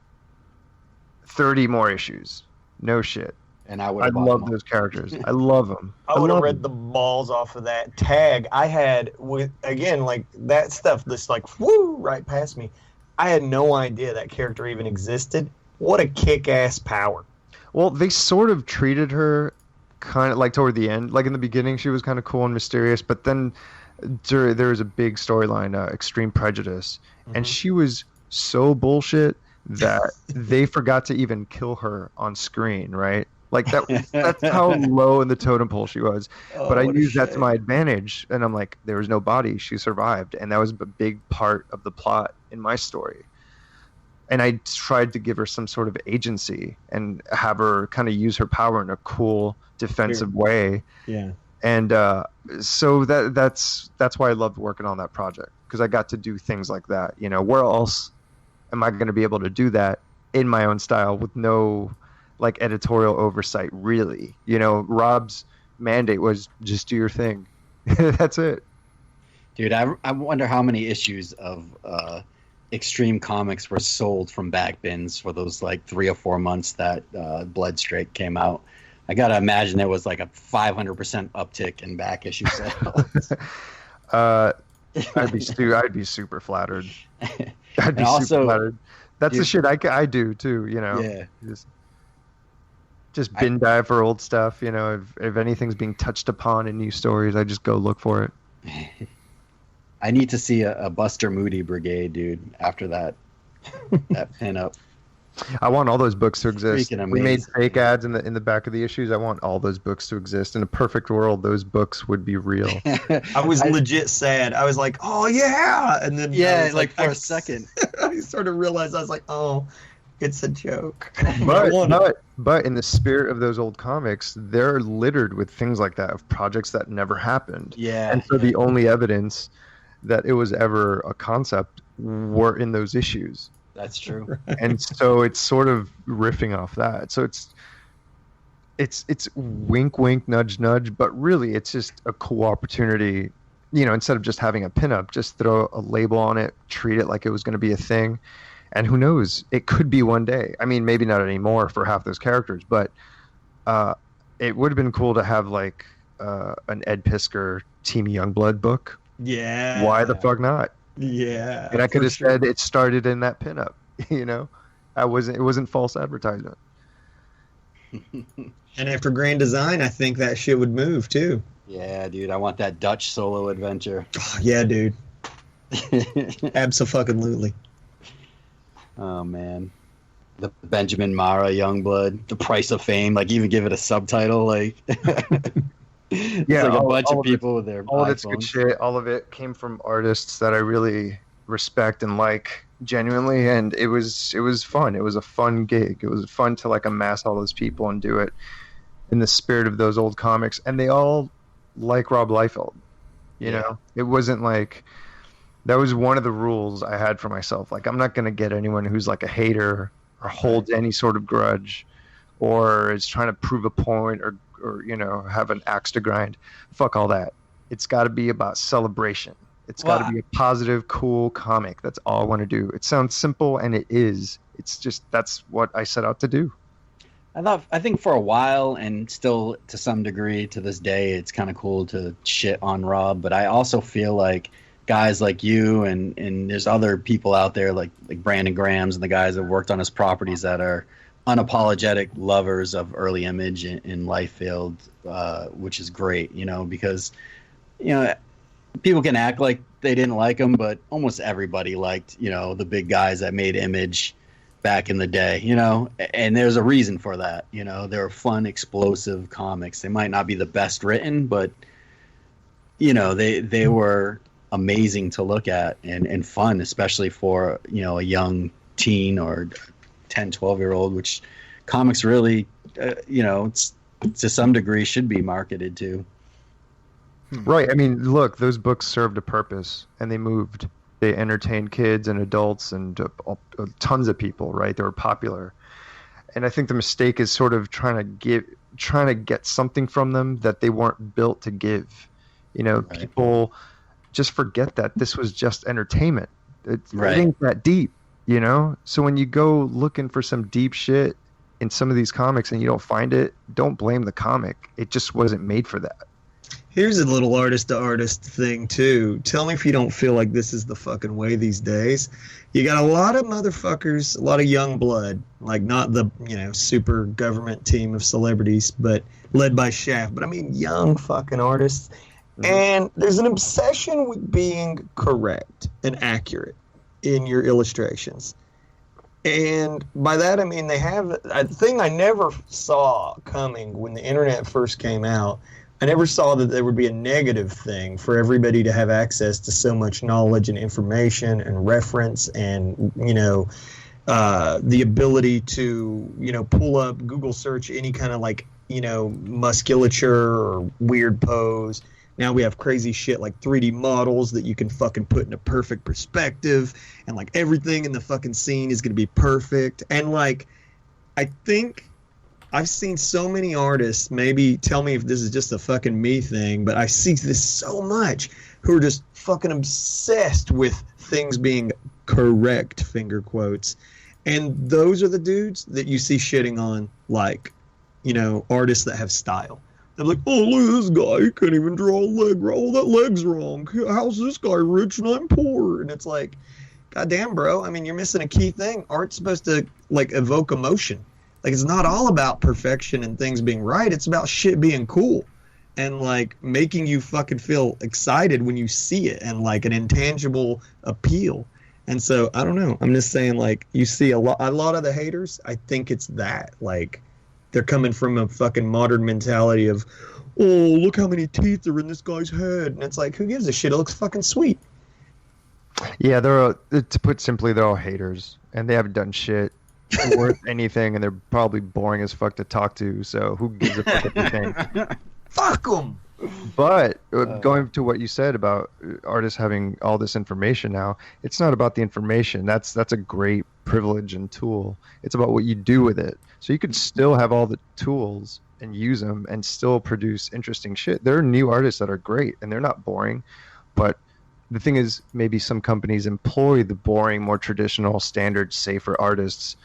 30 more issues. No shit. And I love those characters. I love them. I would have read the balls off of that. Tag, I had, like that stuff just like, whoo, right past me. I had no idea that character even existed. What a kick-ass power. Well, they sort of treated her kind of like toward the end. Like in the beginning, she was kind of cool and mysterious, but then there was a big storyline, Extreme Prejudice, and she was so bullshit that they forgot to even kill her on screen, right? Like that's how low in the totem pole she was. But I used that to my advantage, and I'm like, there was no body. She survived, and that was a big part of the plot in my story. And I tried to give her some sort of agency and have her kind of use her power in a cool defensive way. Yeah. And so that's why I loved working on that project, because I got to do things like that. Where else am I going to be able to do that in my own style with no like editorial oversight, really? Rob's mandate was just do your thing. That's it. Dude, I wonder how many issues of Extreme Comics were sold from back bins for those like 3 or 4 months that Bloodstrike came out. I gotta imagine there was like a 500% uptick in back issue sales. I'd be super flattered. I'd be super flattered. That's the shit I do too. Yeah. Just bin dive for old stuff. If anything's being touched upon in new stories, I just go look for it. I need to see a Buster Moody brigade, dude. After that pinup. I want all those books to exist. We made fake ads in the back of the issues. I want all those books to exist. In a perfect world, those books would be real. I was legit sad. I was like, "Oh yeah," and then for a second, I sort of realized I was like, "Oh, it's a joke." But in the spirit of those old comics, they're littered with things like that, of projects that never happened. Yeah. And so the only evidence that it was ever a concept were in those issues. That's true. And so it's sort of riffing off that. So it's wink, wink, nudge, nudge, but really it's just a cool opportunity. Instead of just having a pinup, just throw a label on it, treat it like it was going to be a thing. And who knows? It could be one day. I mean, maybe not anymore for half those characters, but it would have been cool to have like an Ed Piskor Team Youngblood book. Yeah. Why the fuck not? Yeah. And I could have said it started in that pinup. It wasn't false advertisement. And after Grand Design, I think that shit would move too. Yeah, dude. I want that Dutch solo adventure. Oh, yeah, dude. Abso-fucking-lutely. Oh man, the Benjamin Mara Youngblood, The Price of Fame. Like even give it a subtitle. Like it's like a bunch of people with their all iPhones. of it's good shit. All of it came from artists that I really respect and like genuinely, and it was fun. It was a fun gig. It was fun to like amass all those people and do it in the spirit of those old comics, and they all like Rob Liefeld. You know, it wasn't like that was one of the rules I had for myself. Like, I'm not going to get anyone who's like a hater or holds any sort of grudge or is trying to prove a point or you know, have an axe to grind. Fuck all that. It's got to be about celebration. It's got to be a positive, cool comic. That's all I want to do. It sounds simple, and it is. It's just that's what I set out to do. I think for a while, and still to some degree to this day, it's kind of cool to shit on Rob. But I also feel like guys like you and there's other people out there like Brandon Grams and the guys that worked on his properties that are unapologetic lovers of early Image in Liefeld, which is great, you know, because, you know, people can act like they didn't like him, but almost everybody liked, you know, the big guys that made Image back in the day, you know, and there's a reason for that. You know, they're fun, explosive comics. They might not be the best written, but, you know, they were amazing to look at and fun, especially for, you know, a young teen or 10, 12-year-old, which comics really, you know, to some degree should be marketed to. Right. I mean, look, those books served a purpose, and they moved. They entertained kids and adults and tons of people, right? They were popular. And I think the mistake is sort of trying to get something from them that they weren't built to give. You know, right. People just forget that this was just entertainment. It ain't that deep, you know? So when you go looking for some deep shit in some of these comics and you don't find it, don't blame the comic. It just wasn't made for that. Here's a little artist-to-artist thing, too. Tell me if you don't feel like this is the fucking way these days. You got a lot of motherfuckers, a lot of young blood, like not the, you know, super government team of celebrities, but led by Shaft. But I mean young fucking artists. Mm-hmm. And there's an obsession with being correct and accurate in your illustrations. And by that, I mean they have a thing I never saw coming when the internet first came out. I never saw that there would be a negative thing for everybody to have access to so much knowledge and information and reference and, you know, the ability to, you know, pull up, Google search any kind of like, you know, musculature or weird pose. Now we have crazy shit like 3D models that you can fucking put in a perfect perspective, and like everything in the fucking scene is going to be perfect. And like, I think I've seen so many artists, maybe tell me if this is just a fucking me thing, but I see this so much, who are just fucking obsessed with things being correct, finger quotes. And those are the dudes that you see shitting on, like, you know, artists that have style. They're like, oh, look at this guy, he can't even draw a leg. Oh, that leg's wrong. How's this guy rich and I'm poor? And it's like, goddamn, bro, I mean, you're missing a key thing. Art's supposed to, like, evoke emotion. Like, it's not all about perfection and things being right. It's about shit being cool and, like, making you fucking feel excited when you see it and, like, an intangible appeal. And so, I don't know. I'm just saying, like, you see a lot of the haters, I think it's that. Like, they're coming from a fucking modern mentality of, oh, look how many teeth are in this guy's head. And it's like, who gives a shit? It looks fucking sweet. Yeah, to put simply, they're all haters. And they haven't done shit worth anything, and they're probably boring as fuck to talk to, so who gives a fuck what they think? Fuck them! But going to what you said about artists having all this information now, it's not about the information. That's a great privilege and tool. It's about what you do with it. So you could still have all the tools and use them and still produce interesting shit. There are new artists that are great, and they're not boring, but the thing is, maybe some companies employ the boring, more traditional, standard, safer artists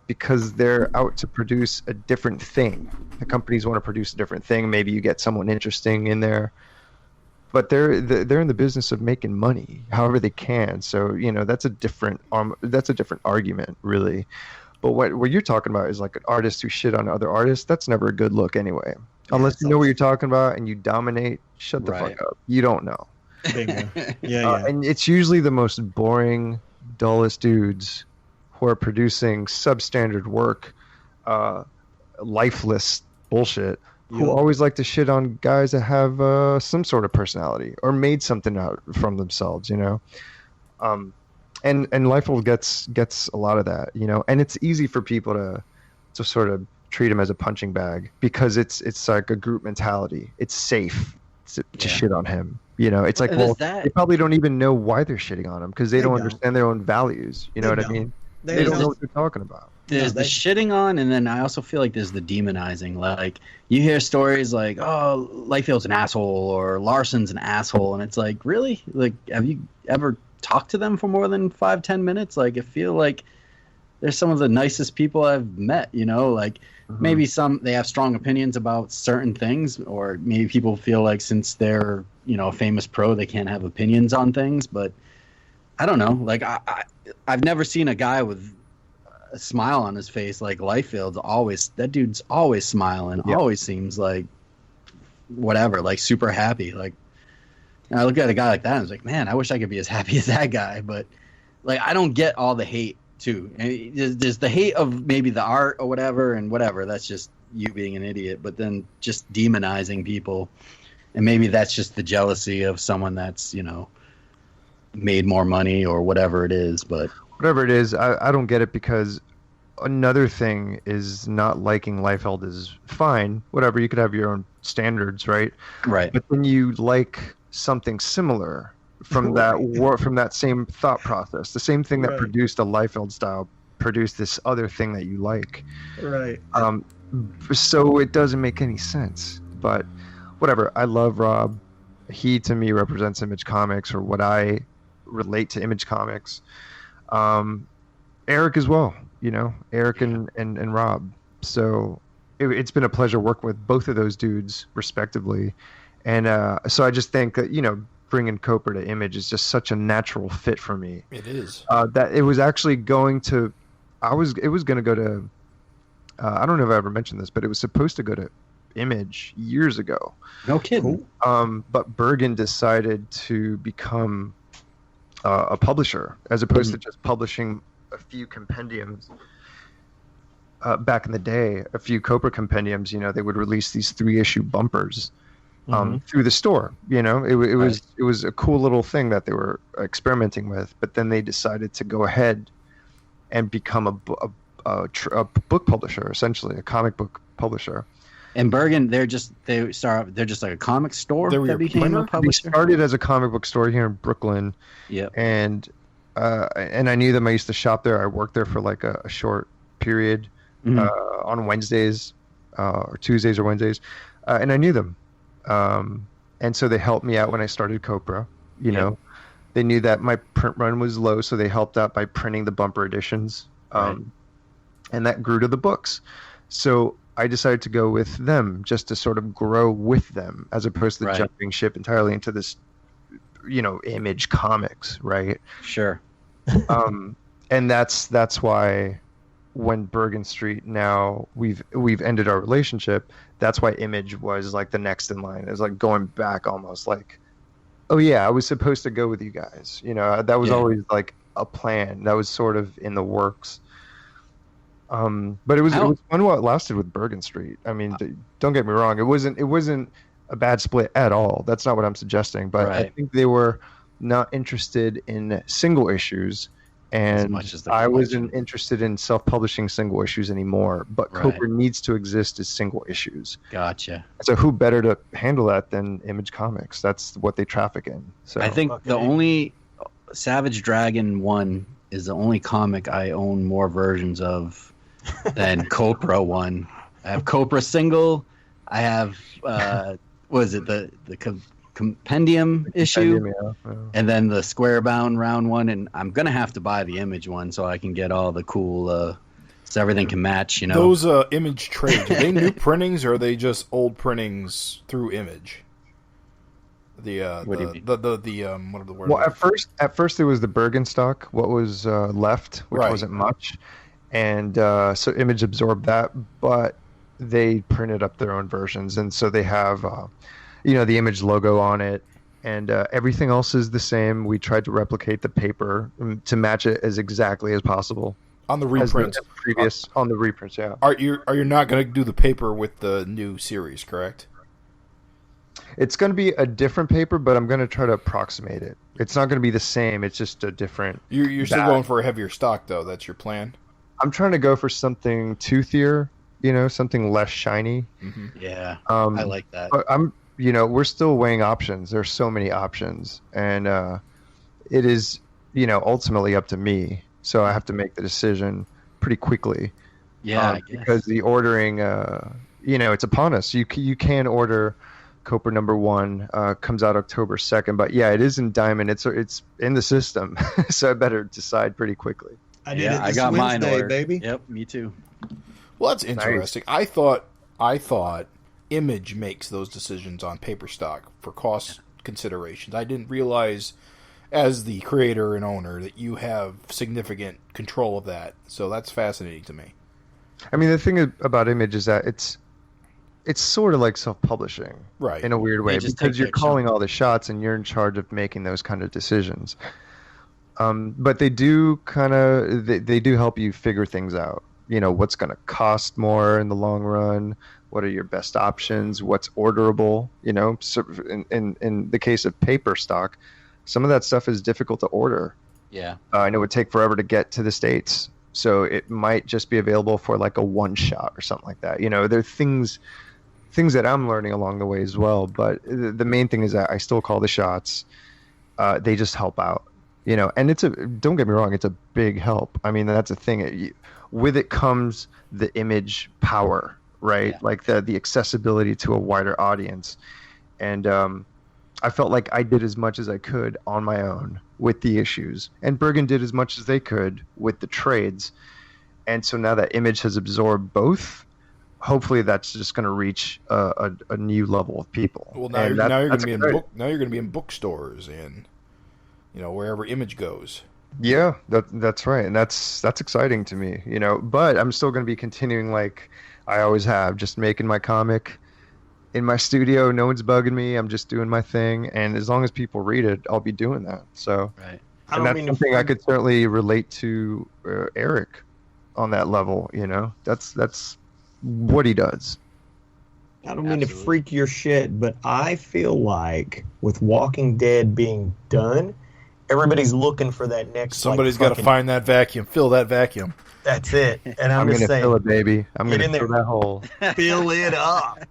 because they're out to produce a different thing. The companies want to produce a different thing. Maybe you get someone interesting in there, but they're in the business of making money, however they can. So you know that's a different argument, really. But what you're talking about is like an artist who shit on other artists. That's never a good look, anyway. Unless you know what you're talking about and you dominate. Shut the fuck up. You don't know. Yeah. And it's usually the most boring, dullest dudes who are producing substandard work, lifeless bullshit, who always like to shit on guys that have some sort of personality or made something out from themselves, you know. And Liefeld gets a lot of that, you know, and it's easy for people to sort of treat him as a punching bag because it's like a group mentality. It's safe to shit on him, you know. It's like, well, they probably don't even know why they're shitting on him because they don't understand their own values. You know what I mean? They don't know what they're talking about. There's the shitting on, and then I also feel like there's the demonizing. Like, you hear stories like, oh, Liefeld's an asshole or Larson's an asshole, and it's like, really? Like, have you ever talked to them for more than 5-10 minutes? Like, I feel like they're some of the nicest people I've met, you know? Like, maybe they have strong opinions about certain things, or maybe people feel like since they're, you know, a famous pro, they can't have opinions on things, but I don't know. Like, I've never seen a guy with a smile on his face like Liefeld's that dude's always smiling, always seems like whatever, like super happy. Like, I look at a guy like that and I was like, man, I wish I could be as happy as that guy. But like, I don't get all the hate too. And there's the hate of maybe the art or whatever, and whatever, that's just you being an idiot. But then just demonizing people, and maybe that's just the jealousy of someone that's, you know, made more money or whatever it is. But whatever it is, I don't get it, because another thing is not liking Liefeld is fine. Whatever, you could have your own standards, right? Right. But when you like something similar from that same thought process, the same thing that produced a Liefeld style produced this other thing that you like. Right. So it doesn't make any sense. But whatever, I love Rob. He to me represents Image Comics, or what I relate to Image Comics. Eric as well, you know, Eric and Rob. So it's been a pleasure working with both of those dudes respectively. And so I just think that, you know, bringing Copra to Image is just such a natural fit for me. It is. That it was actually going to, it was going to go to, I don't know if I ever mentioned this, but it was supposed to go to Image years ago. No kidding. But Bergen decided to become a publisher, as opposed to just publishing a few compendiums. Back in the day, a few Copra compendiums, you know, they would release these 3-issue bumpers through the store. You know, it was a cool little thing that they were experimenting with. But then they decided to go ahead and become a book publisher, essentially a comic book publisher. And Bergen, they're just like a comic store that became a publisher. They started as a comic book store here in Brooklyn. Yeah. And I knew them. I used to shop there. I worked there for like a short period on Wednesdays or Tuesdays or Wednesdays, and I knew them. And so they helped me out when I started Copra. You know, they knew that my print run was low, so they helped out by printing the bumper editions. And that grew to the books. So I decided to go with them just to sort of grow with them, as opposed to jumping ship entirely into this, you know, Image Comics, right? Sure. And that's why when Bergen Street, now we've ended our relationship, that's why Image was like the next in line. It's like going back almost, like, oh yeah, I was supposed to go with you guys. You know, that was always like a plan. That was sort of in the works. But it was fun while it lasted with Bergen Street. I mean, don't get me wrong. It wasn't a bad split at all. That's not what I'm suggesting. But I think they were not interested in single issues, and I wasn't interested in self-publishing single issues anymore. But Copra needs to exist as single issues. Gotcha. So who better to handle that than Image Comics? That's what they traffic in. So I think the only Savage Dragon 1 is the only comic I own more versions of than Copra 1. I have Copra single. I have what is it, the compendium issue, and then the square bound round one. And I'm gonna have to buy the Image one so I can get all the cool, so everything can match. You know, those Image trades, are they new printings or are they just old printings through Image? What do you mean? What are the words? Well, at first it was the Bergen stock, what was left, which wasn't much. And so Image absorbed that, but they printed up their own versions. And so they have, you know, the Image logo on it, and everything else is the same. We tried to replicate the paper to match it as exactly as possible. On the reprints. On the reprints, yeah. Are you not going to do the paper with the new series, correct? It's going to be a different paper, but I'm going to try to approximate it. It's not going to be the same. It's just a different. You're still going for a heavier stock, though. That's your plan. I'm trying to go for something toothier, something less shiny. Mm-hmm. Yeah, I like that. But we're still weighing options. There's so many options, and it is, ultimately up to me. So I have to make the decision pretty quickly. Yeah, because the ordering, it's upon us. You can order Copra #1, comes out October 2nd, but yeah, it is in diamond. It's in the system, so I better decide pretty quickly. I got Wednesday, mine ordered, baby. Yep, me too. Well, that's interesting. Nice. I thought Image makes those decisions on paper stock for cost considerations. I didn't realize, as the creator and owner, that you have significant control of that. So that's fascinating to me. I mean, the thing about Image is that it's sort of like self-publishing, right? In a weird way, because you're calling all the shots and you're in charge of making those kind of decisions. But they do they do help you figure things out. What's going to cost more in the long run? What are your best options? What's orderable? So in the case of paper stock, some of that stuff is difficult to order. Yeah, and it would take forever to get to the States. So it might just be available for like a one shot or something like that. There are things that I'm learning along the way as well. But the main thing is that I still call the shots. They just help out, and don't get me wrong, it's a big help. I mean, that's a thing. With it comes the image power, right? Yeah. Like the accessibility to a wider audience. And I felt like I did as much as I could on my own with the issues, and Bergen did as much as they could with the trades. And so now that Image has absorbed both, hopefully that's just going to reach a new level of people. Well, now you're going to be in bookstores and wherever Image goes. Yeah, that's right, and that's exciting to me. But I'm still going to be continuing like I always have, just making my comic in my studio. No one's bugging me. I'm just doing my thing, and as long as people read it, I'll be doing that. So, right. And that's something I could certainly relate to Eric on that level. That's what he does. I don't mean to freak your shit, but I feel like with Walking Dead being done, everybody's looking for that next. Somebody's got to find that vacuum, fill that vacuum. That's it. And I'm just saying, fill it, baby. I'm gonna fill that hole. Fill it up.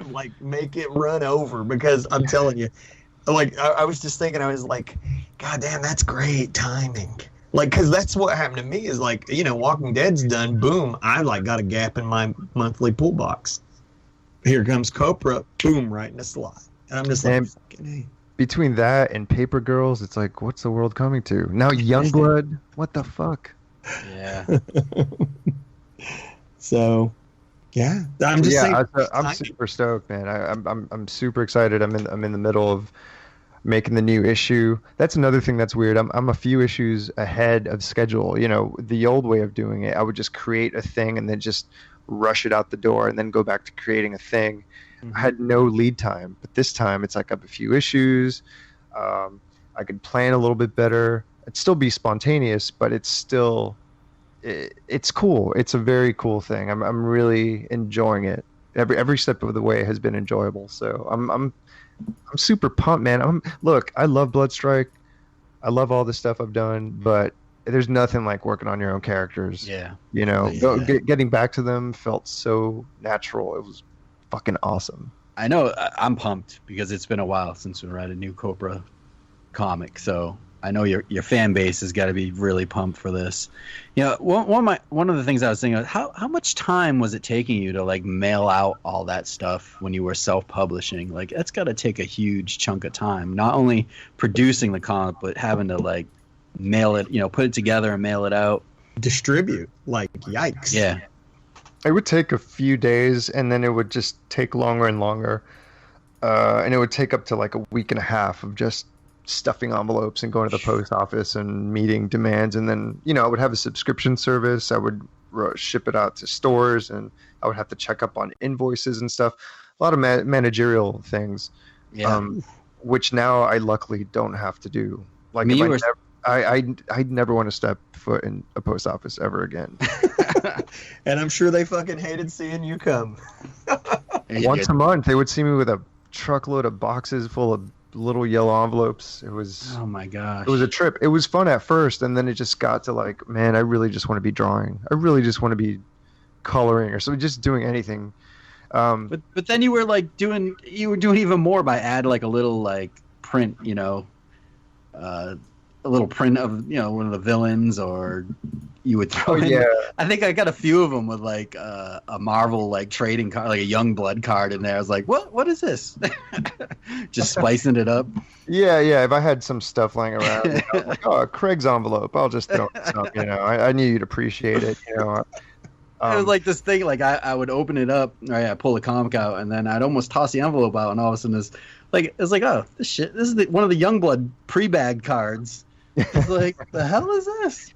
Like, make it run over, because I'm telling you, like, I was just thinking, I was like, God damn, that's great timing. Like, because that's what happened to me is like, Walking Dead's done, boom, I like got a gap in my monthly pool box. Here comes Copra, boom, right in the slot. And I'm just like, fucking hey. Between that and Paper Girls, it's like, what's the world coming to? Now Youngblood, what the fuck? Yeah. So... yeah, I'm just saying. I'm super stoked, man. I'm super excited. I'm in the middle of making the new issue. That's another thing that's weird. I'm a few issues ahead of schedule. The old way of doing it, I would just create a thing and then just rush it out the door and then go back to creating a thing. Mm-hmm. I had no lead time, but this time it's like I have a few issues. I could plan a little bit better. It'd still be spontaneous, but it's still. It's cool. It's a very cool thing. I'm really enjoying it. Every step of the way has been enjoyable. So I'm super pumped, man. Look, I love Bloodstrike. I love all the stuff I've done, but there's nothing like working on your own characters. Yeah. Getting back to them felt so natural. It was fucking awesome. I know. I'm pumped because it's been a while since we read a new Copra comic. So I know your fan base has got to be really pumped for this. One of the things I was thinking, how much time was it taking you to like mail out all that stuff when you were self-publishing? Like, that's got to take a huge chunk of time. Not only producing the comic, but having to like mail it, put it together and mail it out, distribute. Like, yikes. Yeah. It would take a few days, and then it would just take longer and longer, and it would take up to like a week and a half of just stuffing envelopes and going to the post office and meeting demands. And then, I would have a subscription service. I would ship it out to stores, and I would have to check up on invoices and stuff. A lot of managerial things, which now I luckily don't have to do. Like, I'd never want to step foot in a post office ever again. And I'm sure they fucking hated seeing you come. Once a month, they would see me with a truckload of boxes full of little yellow envelopes. It was, oh my gosh, it was a trip. It was fun at first, and then it just got to like, man, I really just want to be drawing. I really just want to be coloring or so, just doing anything. But then you were like doing even more by add like a little like print, a little print of one of the villains, or you would throw in. Yeah. I think I got a few of them with like a Marvel like trading card, like a Young Blood card in there. I was like, what is this? Just spicing it up. Yeah. If I had some stuff lying around, like, oh, Craig's envelope, I'll just throw this up. I knew you'd appreciate it. It was like this thing, like I would open it up, right? I pull the comic out, and then I'd almost toss the envelope out, and all of a sudden it's like, oh, this is one of the Youngblood pre-bag cards. It's like, the hell is this?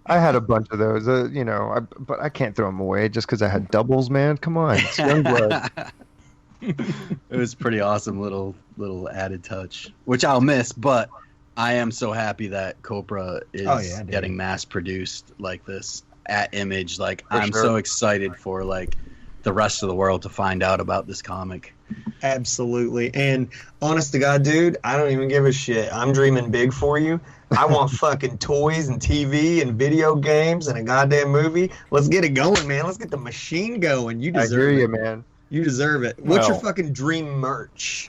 I had a bunch of those, but I can't throw them away just because I had doubles, man. Come on, it's Youngblood. It was pretty awesome little added touch, which I'll miss, but I am so happy that Copra is getting mass produced like this at Image. Like, I'm so excited for like the rest of the world to find out about this comic. Absolutely. And honest to God, dude, I don't even give a shit. I'm dreaming big for you. I want fucking toys and TV and video games and a goddamn movie. Let's get it going, man. Let's get the machine going. You deserve it. I hear you, man. You deserve it. What's your fucking dream merch?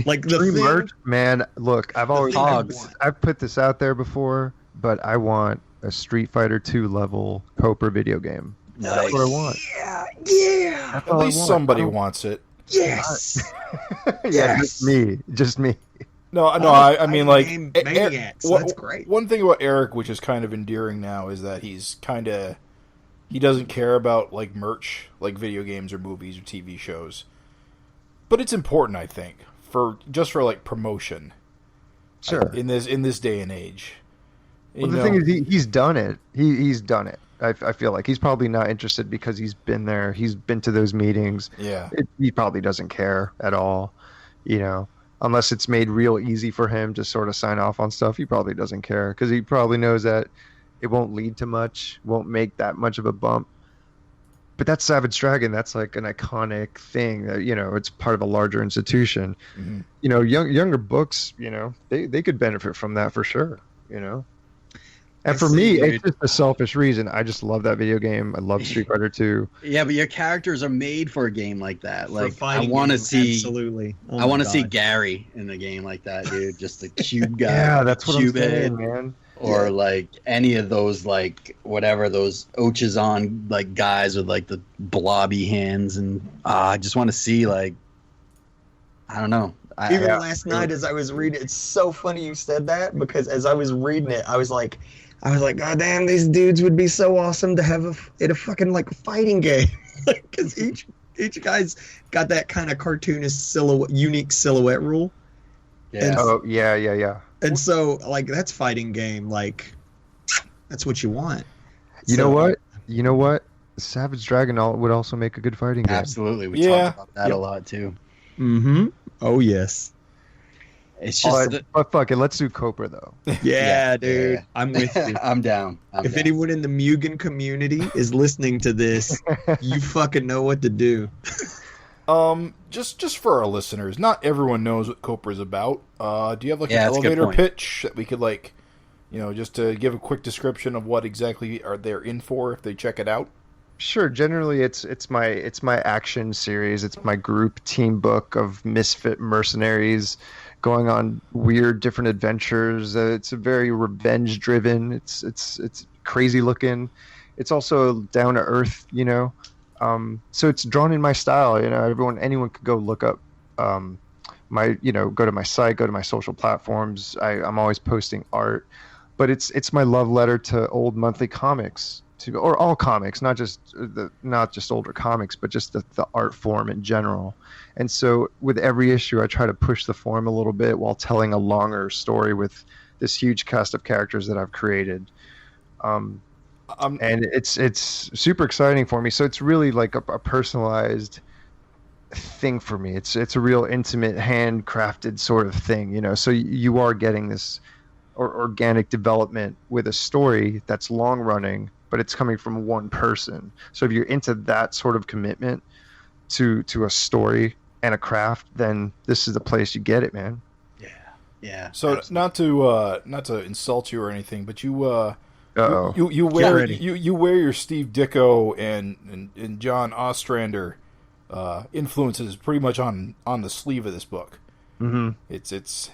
Like the dream thing, merch, man. Look, I've put this out there before, but I want a Street Fighter 2 level Copra video game. Nice. That's what I want. Yeah. At least somebody wants it. Yes. Yeah, just me. No. I mean, like, Maniacs. That's great. One thing about Eric, which is kind of endearing now, is that he doesn't care about like merch, like video games or movies or TV shows. But it's important, I think, for like promotion. Sure. In this day and age. Well, the thing is, he's done it. He's done it. I feel like he's probably not interested because he's been there. He's been to those meetings. Yeah. He probably doesn't care at all, unless it's made real easy for him to sort of sign off on stuff. He probably doesn't care because he probably knows that it won't lead to much, won't make that much of a bump. But that's Savage Dragon. That's like an iconic thing that, it's part of a larger institution. Mm-hmm. Younger books, they could benefit from that for sure, And for me, it's just a selfish reason. I just love that video game. I love Street Fighter 2. Yeah, but your characters are made for a game like that. Like, I want to see, absolutely. I want to see Gary in a game like that, dude. Just a cube guy. Yeah, that's what I'm saying, head, man. Or like any of those, like whatever those Ochazon like guys with like the blobby hands, and I just want to see like, I don't know. Even last night as I was reading, it's so funny you said that, because as I was reading it, I was like, God damn, these dudes would be so awesome to have a fucking like fighting game, because each guy's got that kind of cartoonist unique silhouette rule. Yeah. Yeah. And so like that's fighting game, like that's what you want. You know what? Savage Dragon would also make a good fighting game. Absolutely, we talk about that a lot too. Mm-hmm. Oh yes. It's just, but fuck it, let's do Copra though. Yeah, dude, yeah. I'm with you. I'm down. If anyone in the Mugen community is listening to this, you fucking know what to do. Just for our listeners, not everyone knows what Copra's about. Do you have like an elevator pitch that we could like, just to give a quick description of what exactly are they in for if they check it out? Sure. Generally, it's my action series. It's my group team book of misfit mercenaries going on weird different adventures. It's a very revenge driven. It's crazy looking. It's also down to earth. So it's drawn in my style. Anyone could go look up go to my site, go to my social platforms. I'm always posting art, but it's my love letter to old monthly comics. Or all comics, not just older comics, but just the art form in general. And so with every issue, I try to push the form a little bit while telling a longer story with this huge cast of characters that I've created. And it's super exciting for me. So it's really like a personalized thing for me. It's a real intimate, handcrafted sort of thing, So you are getting this or organic development with a story that's long running, but it's coming from one person. So if you're into that sort of commitment to a story and a craft, then this is the place you get it, man. Yeah. So absolutely. not to insult you or anything, but you Uh-oh. you wear you wear your Steve Ditko and John Ostrander influences pretty much on the sleeve of this book. Mm-hmm. It's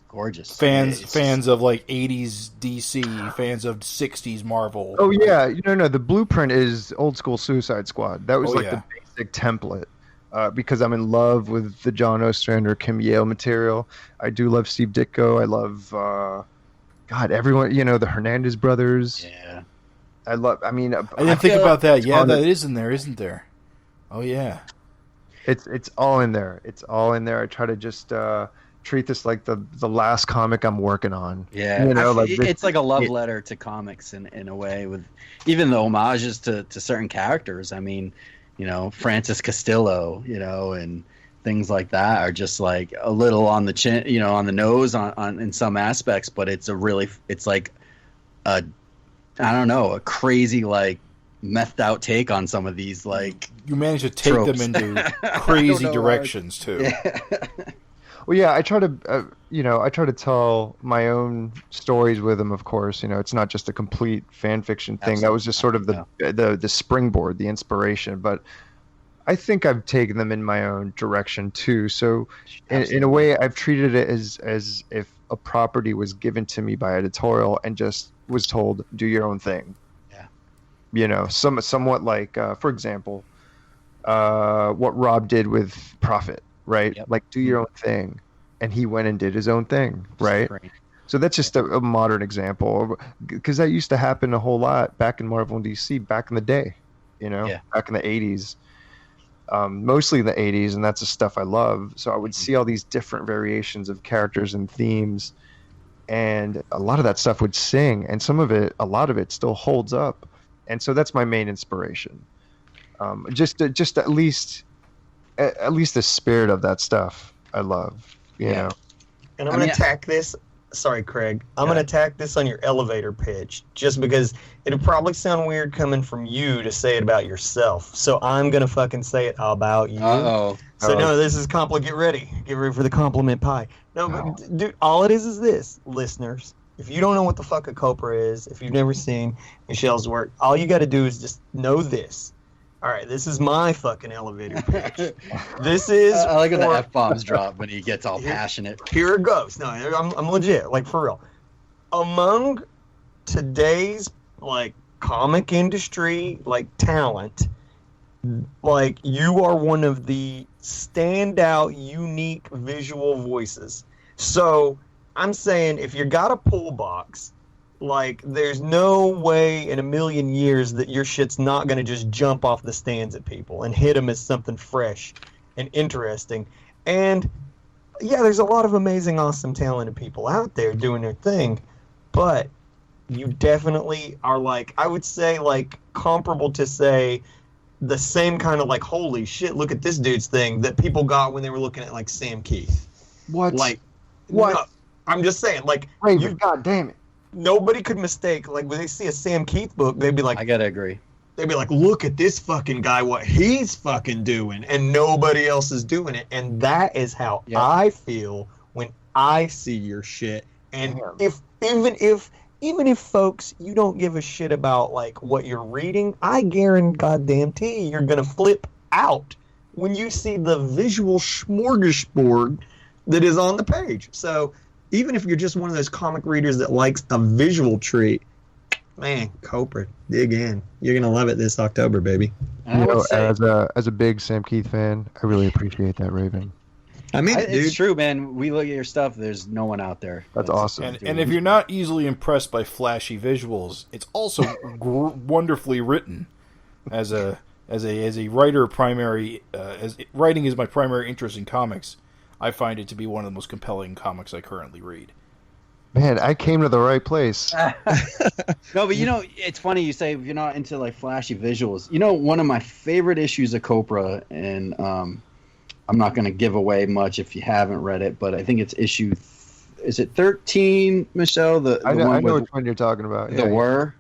gorgeous. Fans of like 80s DC, fans of 60s Marvel. Oh yeah, no, the blueprint is old school Suicide Squad. That was the basic template. Because I'm in love with the John Ostrander, Kim Yale material. I do love Steve Ditko. I love, everyone. The Hernandez brothers. Yeah. I didn't think about that. Yeah, that is in there, isn't there? Oh yeah. It's all in there. It's all in there. I try to just treat this like the last comic I'm working on. Yeah. It's like a love letter to comics in a way, with even the homages to certain characters. I mean, Francis Castillo, and things like that are just like a little on the chin, on the nose on in some aspects, but it's like a crazy, like, methed out take on some of these, like, you manage to take tropes. them into crazy directions too. Yeah. Well, yeah, I try to tell my own stories with them. Of course, it's not just a complete fan fiction thing. Absolutely. That was just sort of the springboard, the inspiration. But I think I've taken them in my own direction too. So, in a way, I've treated it as if a property was given to me by editorial and just was told, do your own thing. Yeah. Somewhat like, for example, what Rob did with Prophet. Right? Yep. Like, do your own thing. And he went and did his own thing, right? So that's just a modern example. Because that used to happen a whole lot back in Marvel and DC back in the day, back in the 80s. Mostly in the 80s, and that's the stuff I love. So I would see all these different variations of characters and themes, and a lot of that stuff would sing, and a lot of it still holds up. And so that's my main inspiration. Just at least the spirit of that stuff I love, you know. And I'm going to attack this. Sorry, Craig. I'm going to attack this on your elevator pitch, just because it'll probably sound weird coming from you to say it about yourself. So I'm going to fucking say it about you. Uh-oh. So no, this is Get ready. Get ready for the compliment pie. No, but dude, all it is this, listeners. If you don't know what the fuck a Copra is, if you've never seen Michel's work, all you got to do is just know this. All right, this is my fucking elevator pitch. This is. I like when the F-bombs drop when he gets all passionate. Here it goes. No, I'm legit, like, for real. Among today's, like, comic industry, like, talent, like, you are one of the standout, unique visual voices. So I'm saying, if you got a pull box, like, there's no way in a million years that your shit's not going to just jump off the stands at people and hit them as something fresh and interesting. And, yeah, there's a lot of amazing, awesome, talented people out there doing their thing, but you definitely are, like, I would say, like, comparable to, say, the same kind of, like, holy shit, look at this dude's thing that people got when they were looking at, like, Sam Keith. What? Like, what? No, I'm just saying, like, Raven, God damn it. Nobody could mistake, like, when they see a Sam Keith book, they'd be like, I gotta agree. They'd be like, look at this fucking guy, what he's fucking doing, and nobody else is doing it. And that is how I feel when I see your shit. And even if folks, you don't give a shit about, like, what you're reading, I guarantee you're gonna flip out when you see the visual smorgasbord that is on the page. So even if you're just one of those comic readers that likes a visual treat, man, Copra, dig in. You're going to love it this October, baby. As a big Sam Keith fan, I really appreciate that, Raven. I mean, it's true, man. We look at your stuff, there's no one out there. That's awesome. And if you're not easily impressed by flashy visuals, it's also wonderfully written. As a writer, as writing is my primary interest in comics, I find it to be one of the most compelling comics I currently read. Man, I came to the right place. No, but it's funny you say you're not into, like, flashy visuals. One of my favorite issues of Copra, and I'm not going to give away much if you haven't read it, but I think it's issue is it 13, Michelle? I know which one you're talking about. The Whir.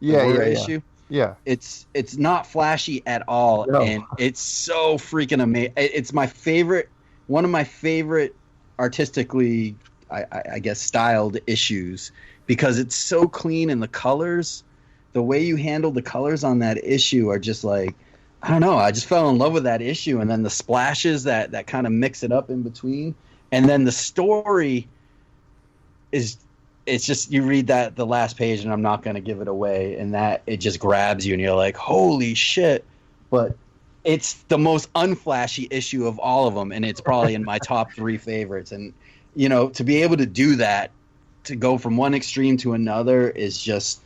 Yeah, the Whir issue. Yeah. It's not flashy at all, and it's so freaking amazing. It's my favorite, one of my favorite artistically, I guess, styled issues, because it's so clean, and the colors, the way you handled the colors on that issue are just like, I don't know. I just fell in love with that issue, and then the splashes that kind of mix it up in between, and then the story is, it's just, you read the last page, and I'm not going to give it away, and that it just grabs you, and you're like, holy shit! But it's the most unflashy issue of all of them, and it's probably in my top 3 favorites. And you know, to be able to do that, to go from one extreme to another, is just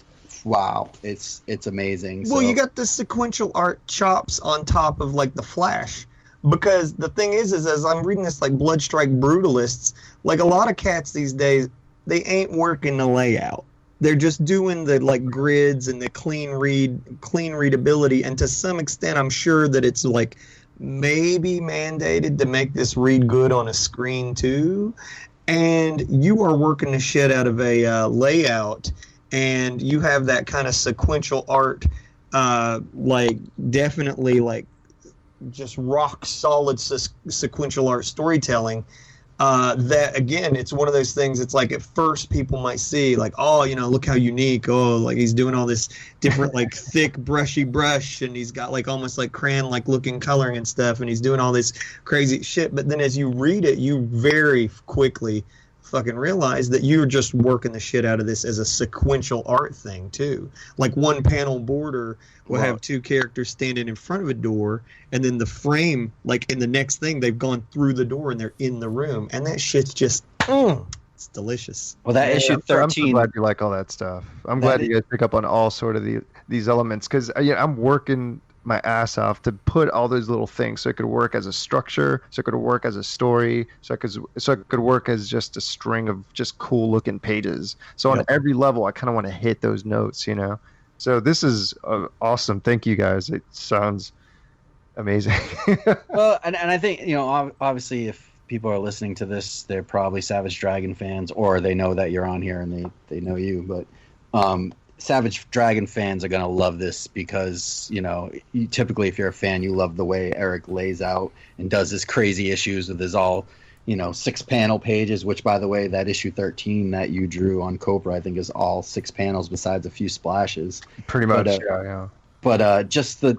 wow. It's amazing. Well, you got the sequential art chops on top of like the Flash, because the thing is as I'm reading this, like Bloodstrike Brutalists, like a lot of cats these days, they ain't working the layout. They're just doing the like grids and the clean readability, and to some extent, I'm sure that it's like maybe mandated to make this read good on a screen too. And you are working the shit out of a layout, and you have that kind of sequential art, like definitely like just rock solid sequential art storytelling. That again, it's one of those things. It's like at first people might see like, oh, you know, look how unique. Oh, like he's doing all this different like thick brushy brush, and he's got like almost like crayon like looking coloring and stuff, and he's doing all this crazy shit. But then as you read it, you very quickly fucking realize that you're just working the shit out of this as a sequential art thing too. Like one panel border will have 2 characters standing in front of a door, and then the frame, like in the next thing, they've gone through the door and they're in the room, and that shit's just it's delicious. Well, that issue 13. I'm so glad you like all that stuff. I'm glad you guys pick up on all sort of these elements, because I'm working my ass off to put all those little things so it could work as a structure, so it could work as a story, so it could work as just a string of just cool looking pages. So on every level, I kind of want to hit those notes, you know. So this is awesome. Thank you guys. It sounds amazing. Well, and I think, you know, obviously if people are listening to this, they're probably Savage Dragon fans, or they know that you're on here and they know you. But Savage Dragon fans are going to love this, because, you know, typically if you're a fan, you love the way Eric lays out and does his crazy issues with his all, you know, 6 panel pages, which, by the way, that issue 13 that you drew on Copra, I think is all 6 panels besides a few splashes. Pretty much, yeah. But just the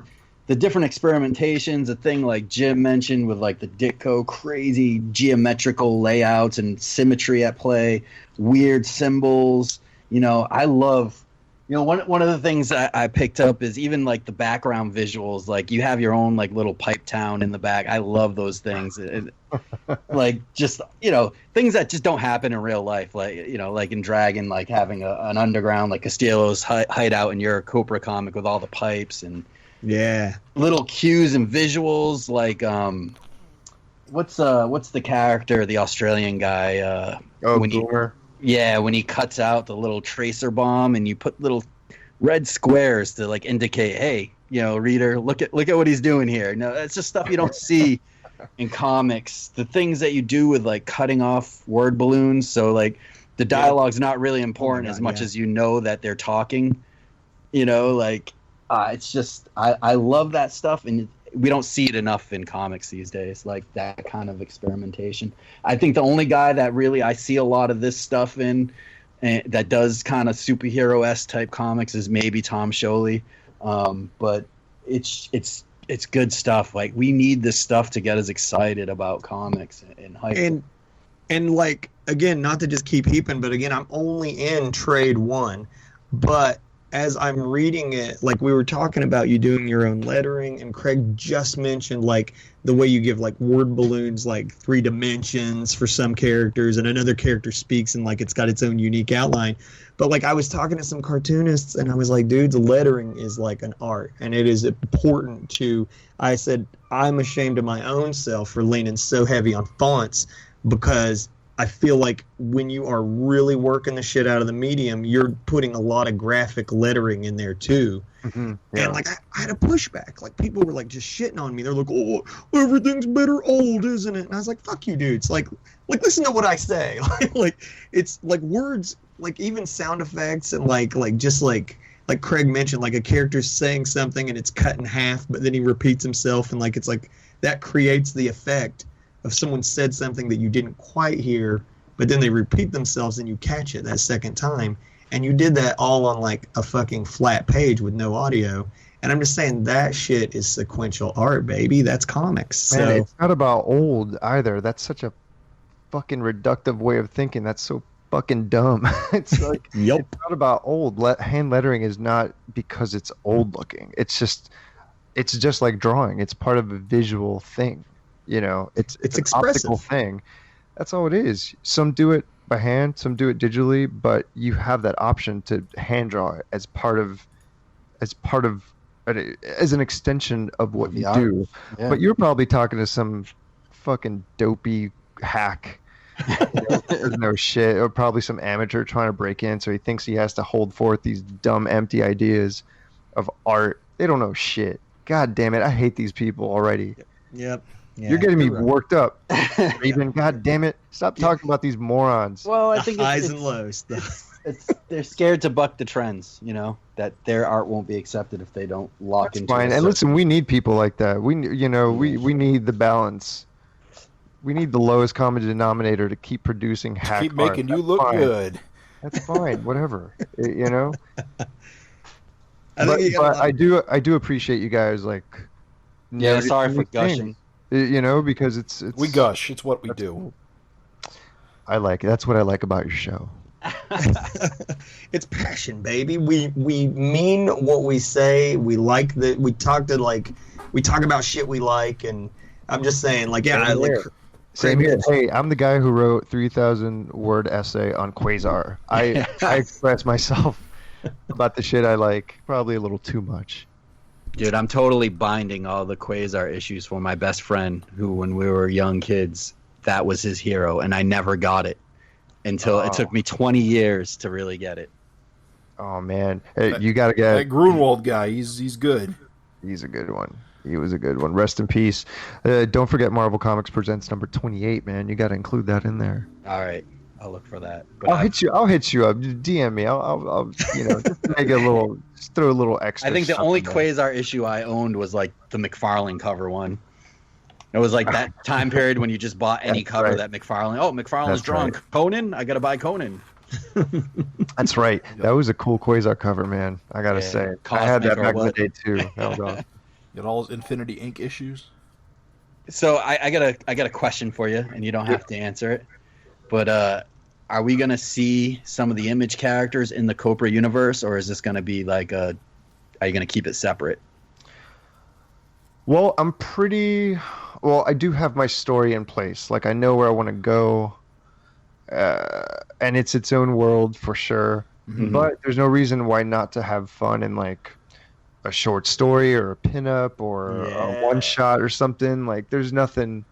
different experimentations, a thing like Jim mentioned with like the Ditko crazy geometrical layouts and symmetry at play, weird symbols. You know, I love, you know, one of the things I picked up is even like the background visuals. Like you have your own like little pipe town in the back. I love those things. Like just, you know, things that just don't happen in real life. Like, you know, like in Dragon, like having an underground like Castillo's hideout in your Copra comic with all the pipes and little cues and visuals. Like what's the character, the Australian guy? Boomer. Yeah, when he cuts out the little tracer bomb and you put little red squares to like indicate, hey, you know, reader, look at what he's doing here. No, that's just stuff you don't see in comics. The things that you do with like cutting off word balloons, so like the dialogue's not really important as much as you know that they're talking. You know, like it's just I love that stuff, and we don't see it enough in comics these days, like that kind of experimentation. I think the only guy that really I see a lot of this stuff in, that does kind of superhero-esque type comics, is maybe Tom Scioli. But it's good stuff. Like we need this stuff to get us excited about comics and hype. And like, again, not to just keep heaping, but again, I'm only in trade 1, but as I'm reading it, like we were talking about you doing your own lettering, and Craig just mentioned like the way you give like word balloons like 3 dimensions for some characters, and another character speaks and like it's got its own unique outline. But like I was talking to some cartoonists, and I was like, dude, the lettering is like an art, and it is important to, I said, I'm ashamed of my own self for leaning so heavy on fonts, because I feel like when you are really working the shit out of the medium, you're putting a lot of graphic lettering in there too. Mm-hmm. Yeah. And like I had a pushback. Like people were like just shitting on me. They're like, "Oh, everything's better old, isn't it?" And I was like, "Fuck you, dudes! Like listen to what I say. like it's like words, like even sound effects, and like Craig mentioned, like a character's saying something and it's cut in half, but then he repeats himself, and like it's like that creates the effect of someone said something that you didn't quite hear, but then they repeat themselves and you catch it that second time. And you did that all on like a fucking flat page with no audio. And I'm just saying that shit is sequential art, baby. That's comics. Man, so it's not about old either. That's such a fucking reductive way of thinking. That's so fucking dumb. It's like, Yep. It's not about old. Hand lettering is not because it's old looking. It's just like drawing. It's part of a visual thing. You know, it's an expressive. optical thing. That's all it is. Some do it by hand, some do it digitally, but you have that option to hand draw it as an extension of what you do. Yeah. But you're probably talking to some fucking dopey hack. There's no shit, or probably some amateur trying to break in, so he thinks he has to hold forth these dumb, empty ideas of art. They don't know shit. God damn it, I hate these people already. Yep. Yeah, you're getting me worked up. Raven, God damn it. Stop talking about these morons. Well, I think highs and lows. They're scared to buck the trends, you know, that their art won't be accepted if they don't lock into it. And listen, we need people like that. We need the balance. We need the lowest common denominator to keep producing hack keep making you look good. That's fine. Whatever. You know? But I do appreciate you guys like sorry for gushing. You know, because it's we gush. It's what we do. Cool. I like it. That's what I like about your show. It's passion, baby. We mean what we say. We like that. We talk about shit we like, and I'm just saying, like, yeah, Same here. Hey, I'm the guy who wrote 3,000 word essay on Quasar. I express myself about the shit I like probably a little too much. Dude, I'm totally binding all the Quasar issues for my best friend who, when we were young kids, that was his hero, and I never got it until it took me 20 years to really get it. Oh, man. Hey, you got to get... That Grunwald guy, he's good. He's a good one. He was a good one. Rest in peace. Don't forget Marvel Comics Presents number 28, man. You got to include that in there. All right. I'll look for that. But I'll hit you up. Just DM me. I'll just make just throw a little extra. I think the only Quasar issue I owned was like the McFarlane cover one. It was like that time period when you just bought any cover that McFarlane. Oh, McFarlane's drawing Conan. I gotta buy Conan. That's right. That was a cool Quasar cover, man. I gotta say, I had that back in the day too. That was awesome. Got all those Infinity Inc. issues. So I got a question for you, and you don't have to answer it. But are we going to see some of the Image characters in the Copra universe, or is this going to be like are you going to keep it separate? Well, I do have my story in place. Like, I know where I want to go, and it's its own world for sure. Mm-hmm. But there's no reason why not to have fun in, like, a short story or a pinup or a one-shot or something. Like, there's nothing...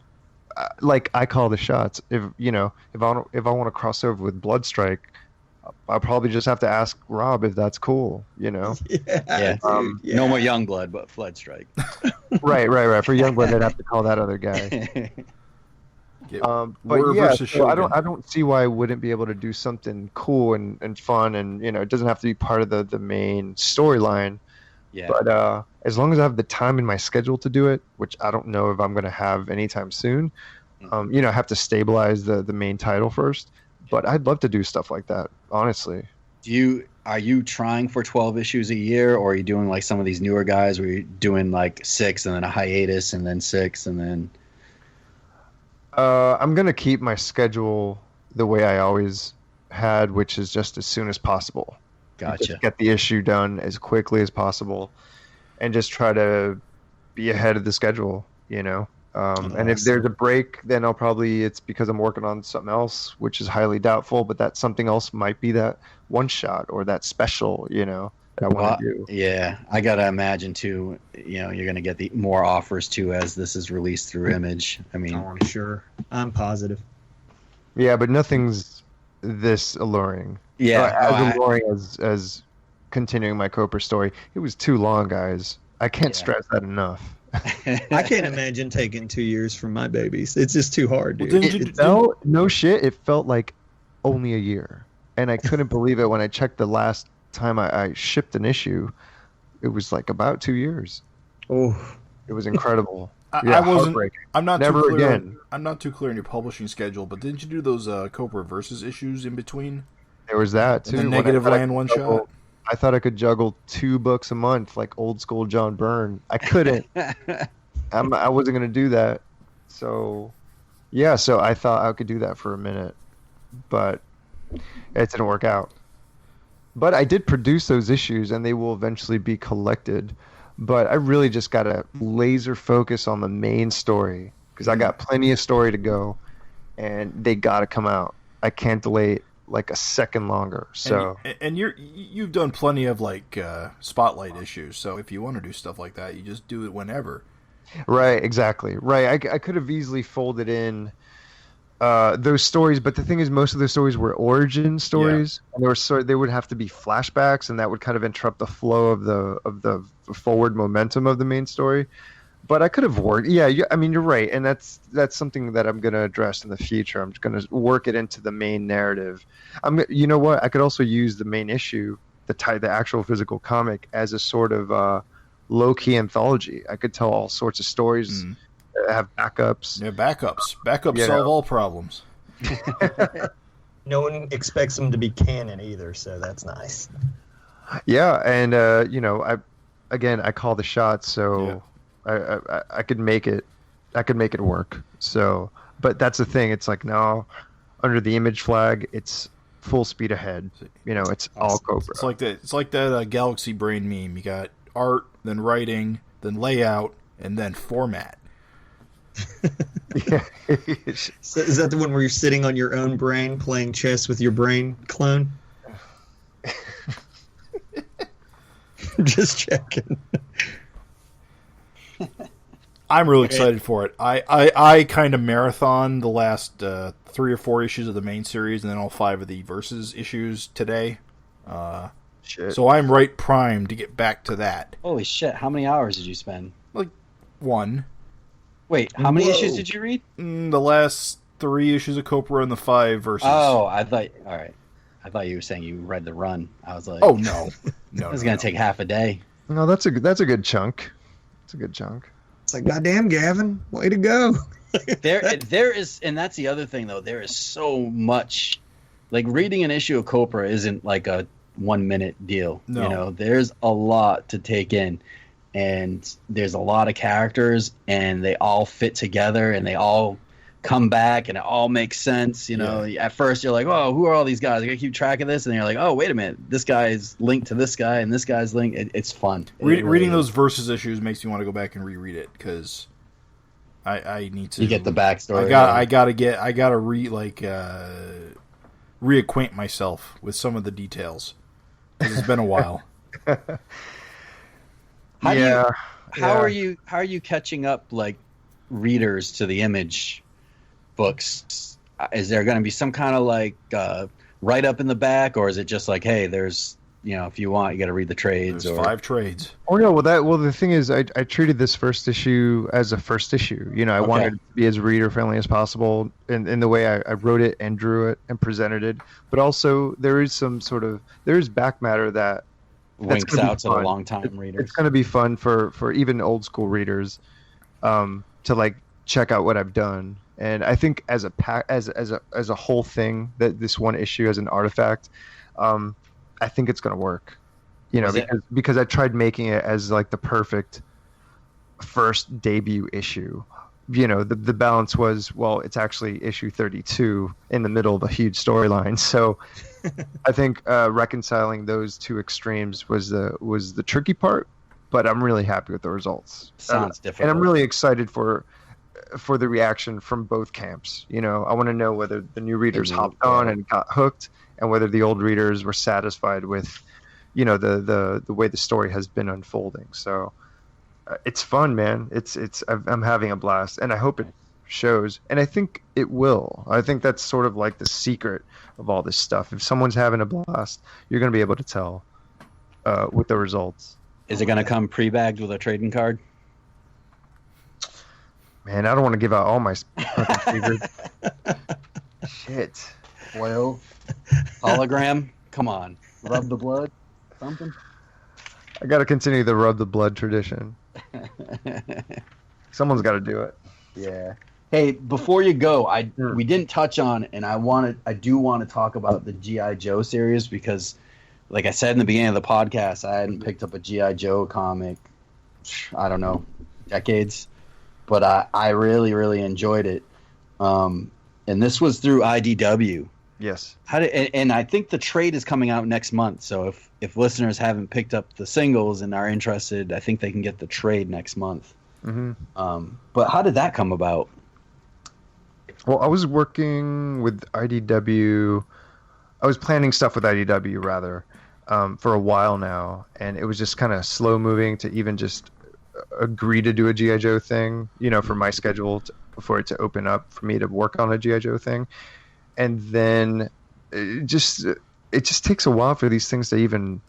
like, I call the shots. If I want to cross over with Bloodstrike, I'll probably just have to ask Rob if that's cool. You know? Yeah. No more Youngblood, but Bloodstrike. Right. For Youngblood, I'd have to call that other guy. But yeah, so I don't see why I wouldn't be able to do something cool and fun, and it doesn't have to be part of the main storyline. Yeah. But as long as I have the time in my schedule to do it, which I don't know if I'm going to have anytime soon, I have to stabilize the main title first. But I'd love to do stuff like that, honestly. Are you trying for 12 issues a year, or are you doing like some of these newer guys where you're doing like 6 and then a hiatus and then 6 and then... I'm going to keep my schedule the way I always had, which is just as soon as possible. Gotcha. Just get the issue done as quickly as possible and just try to be ahead of the schedule, And if there's a break, then it's because I'm working on something else, which is highly doubtful, but that something else might be that one shot or that special, that I want to do. Yeah, I got to imagine too, you're going to get more offers too as this is released through Image. I mean, I'm sure. I'm positive. Yeah, but nothing's this alluring. Yeah, as alluring as continuing my Copra story. It was too long, guys. I can't stress that enough. I can't imagine taking 2 years from my babies. It's just too hard, dude. No shit. It felt like only a year, and I couldn't believe it when I checked the last time I shipped an issue. It was like about 2 years. Oh, it was incredible. I wasn't. I'm not Never too clear. again. I'm not too clear on your publishing schedule, but didn't you do those Copra Versus issues in between? There was that too. The Negative Land one shot. I thought I could juggle 2 books a month like old school John Byrne. I couldn't. I wasn't going to do that. So, yeah, so I thought I could do that for a minute. But it didn't work out. But I did produce those issues, and they will eventually be collected. But I really just got to laser focus on the main story because I got plenty of story to go, and they got to come out. I can't delay it like a second longer. So and you've done plenty of like spotlight issues. So if you want to do stuff like that, you just do it whenever. Right, exactly. Right, I could have easily folded in those stories, but the thing is, most of the stories were origin stories, and they would have to be flashbacks, and that would kind of interrupt the flow of the forward momentum of the main story. But I could have worked. Yeah, I mean, you're right, and that's something that I'm going to address in the future. I'm going to work it into the main narrative. You know what? I could also use the main issue, the actual physical comic, as a sort of low-key anthology. I could tell all sorts of stories, have backups. Yeah, backups solve all problems. No one expects them to be canon either, so that's nice. Yeah, and I call the shots, so. Yeah. I could make it. I could make it work. So, but that's the thing. It's like now, under the Image flag, it's full speed ahead. It's all Copra. It's like that. It's like that Galaxy Brain meme. You got art, then writing, then layout, and then format. Yeah. So is that the one where you're sitting on your own brain playing chess with your brain clone? Just checking. I'm really excited for it. I kind of marathon the last 3 or 4 issues of the main series and then all 5 of the Versus issues today. So I'm right primed to get back to that. Holy shit, how many hours did you spend? Like 1. Wait, how many issues did you read? The last 3 issues of Copra and the 5 Versus. Oh, all right. I thought you were saying you read the run. I was like, oh no. No, it's going to take half a day. No, that's a good chunk. It's a good chunk. It's like, goddamn, Gavin, way to go. There is, and that's the other thing, though. There is so much. Like, reading an issue of Copra isn't like a 1-minute deal. No. There's a lot to take in, and there's a lot of characters, and they all fit together, and they all come back, and it all makes sense. At first you're like, oh, who are all these guys? I gotta keep track of this, and then you're like, oh, wait a minute, this guy's linked to this guy, and this guy's linked. It's fun. Reading those Versus issues makes me want to go back and reread it because I need to. You get the backstory. I gotta reacquaint myself with some of the details because it's been a while. How are you catching up, like, readers to the Image books? Is there going to be some kind of like write up in the back, or is it just like, hey, there's if you want, you got to read the trades? There's 5 trades. Oh no, the thing is, I treated this first issue as a first issue. I wanted it to be as reader friendly as possible in the way I wrote it and drew it and presented it. But also there is back matter that's winks out to the long time readers. It's going to be fun for even old school readers to like check out what I've done. And I think as a whole thing, that this one issue as an artifact, I think it's going to work. Because I tried making it as like the perfect first debut issue. The balance was, well, it's actually issue 32 in the middle of a huge storyline. So I think reconciling those two extremes was the tricky part. But I'm really happy with the results. Sounds difficult. And I'm really excited for the reaction from both camps. I want to know whether the new readers hopped on and got hooked, and whether the old readers were satisfied with, the way the story has been unfolding. So it's fun, man. I'm having a blast, and I hope shows, and I think it will. I think that's sort of like the secret of all this stuff. If someone's having a blast, you're going to be able to tell with the results. Is it going to come pre-bagged with a trading card? Man, I don't want to give out all my secrets. Shit. Foil? Hologram? Come on. Rub the blood? Something? I got to continue the rub the blood tradition. Someone's got to do it. Yeah. Hey, before you go, we didn't touch on, and I do want to talk about the G.I. Joe series because, like I said in the beginning of the podcast, I hadn't picked up a G.I. Joe comic, I don't know, decades, but I really, really enjoyed it. And this was through IDW. Yes. And I think the trade is coming out next month, so if listeners haven't picked up the singles and are interested, I think they can get the trade next month. Mm-hmm. But how did that come about? Well, I was working with IDW. I was planning stuff with IDW, rather, for a while now, and it was just kind of slow moving to even just agree to do a G.I. Joe thing, for my schedule for it to open up for me to work on a G.I. Joe thing. And then it just takes a while for these things to even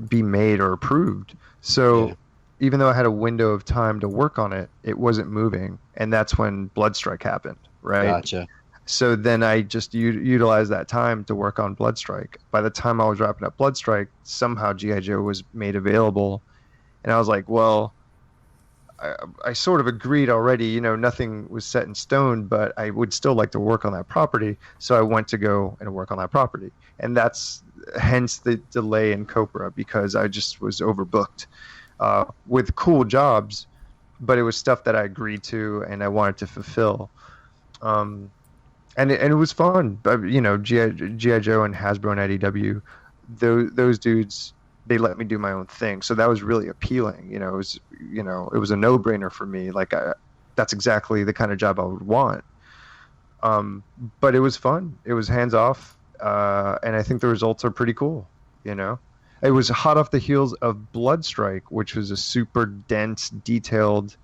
be made or approved. So even though I had a window of time to work on it, it wasn't moving. And that's when Bloodstrike happened, right? Gotcha. So then I just utilized that time to work on Bloodstrike. By the time I was wrapping up Bloodstrike, somehow G.I. Joe was made available. And I was like, well, I sort of agreed already, nothing was set in stone, but I would still like to work on that property. So I went to go and work on that property. And that's hence the delay in Copra, because I just was overbooked with cool jobs, but it was stuff that I agreed to and I wanted to fulfill. And it was fun. G.I. Joe and Hasbro and IDW, those dudes, they let me do my own thing. So that was really appealing. It was a no-brainer for me. Like that's exactly the kind of job I would want. But it was fun. It was hands off. And I think the results are pretty cool. It was hot off the heels of Bloodstrike, which was a super dense, detailed,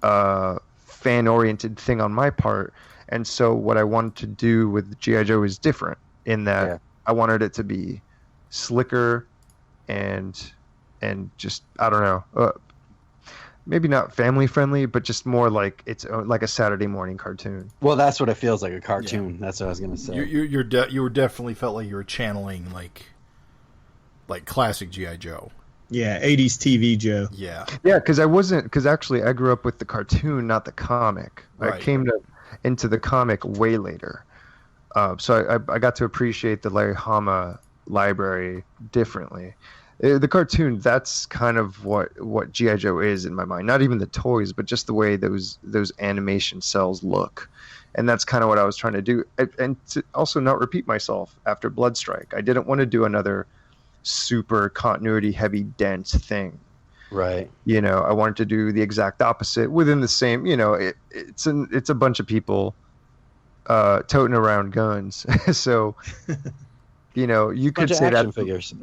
fan-oriented thing on my part. And so what I wanted to do with G.I. Joe is different in that I wanted it to be slicker and just, I don't know, maybe not family friendly, but just more like it's like a Saturday morning cartoon. Well, that's what it feels like, a cartoon. Yeah. That's what I was gonna say. You were definitely felt like you were channeling like classic G.I. Joe. Yeah, 80s TV Joe. Yeah, because actually I grew up with the cartoon, not the comic. Right. I came into the comic way later, so I got to appreciate the Larry Hama library differently. The cartoon, that's kind of what G.I. Joe is in my mind. Not even the toys, but just the way those animation cells look. And that's kind of what I was trying to do. And to also not repeat myself after Bloodstrike. I didn't want to do another super continuity heavy dense thing. Right. I wanted to do the exact opposite within the same, it's a bunch of people toting around guns. So you could say that figures.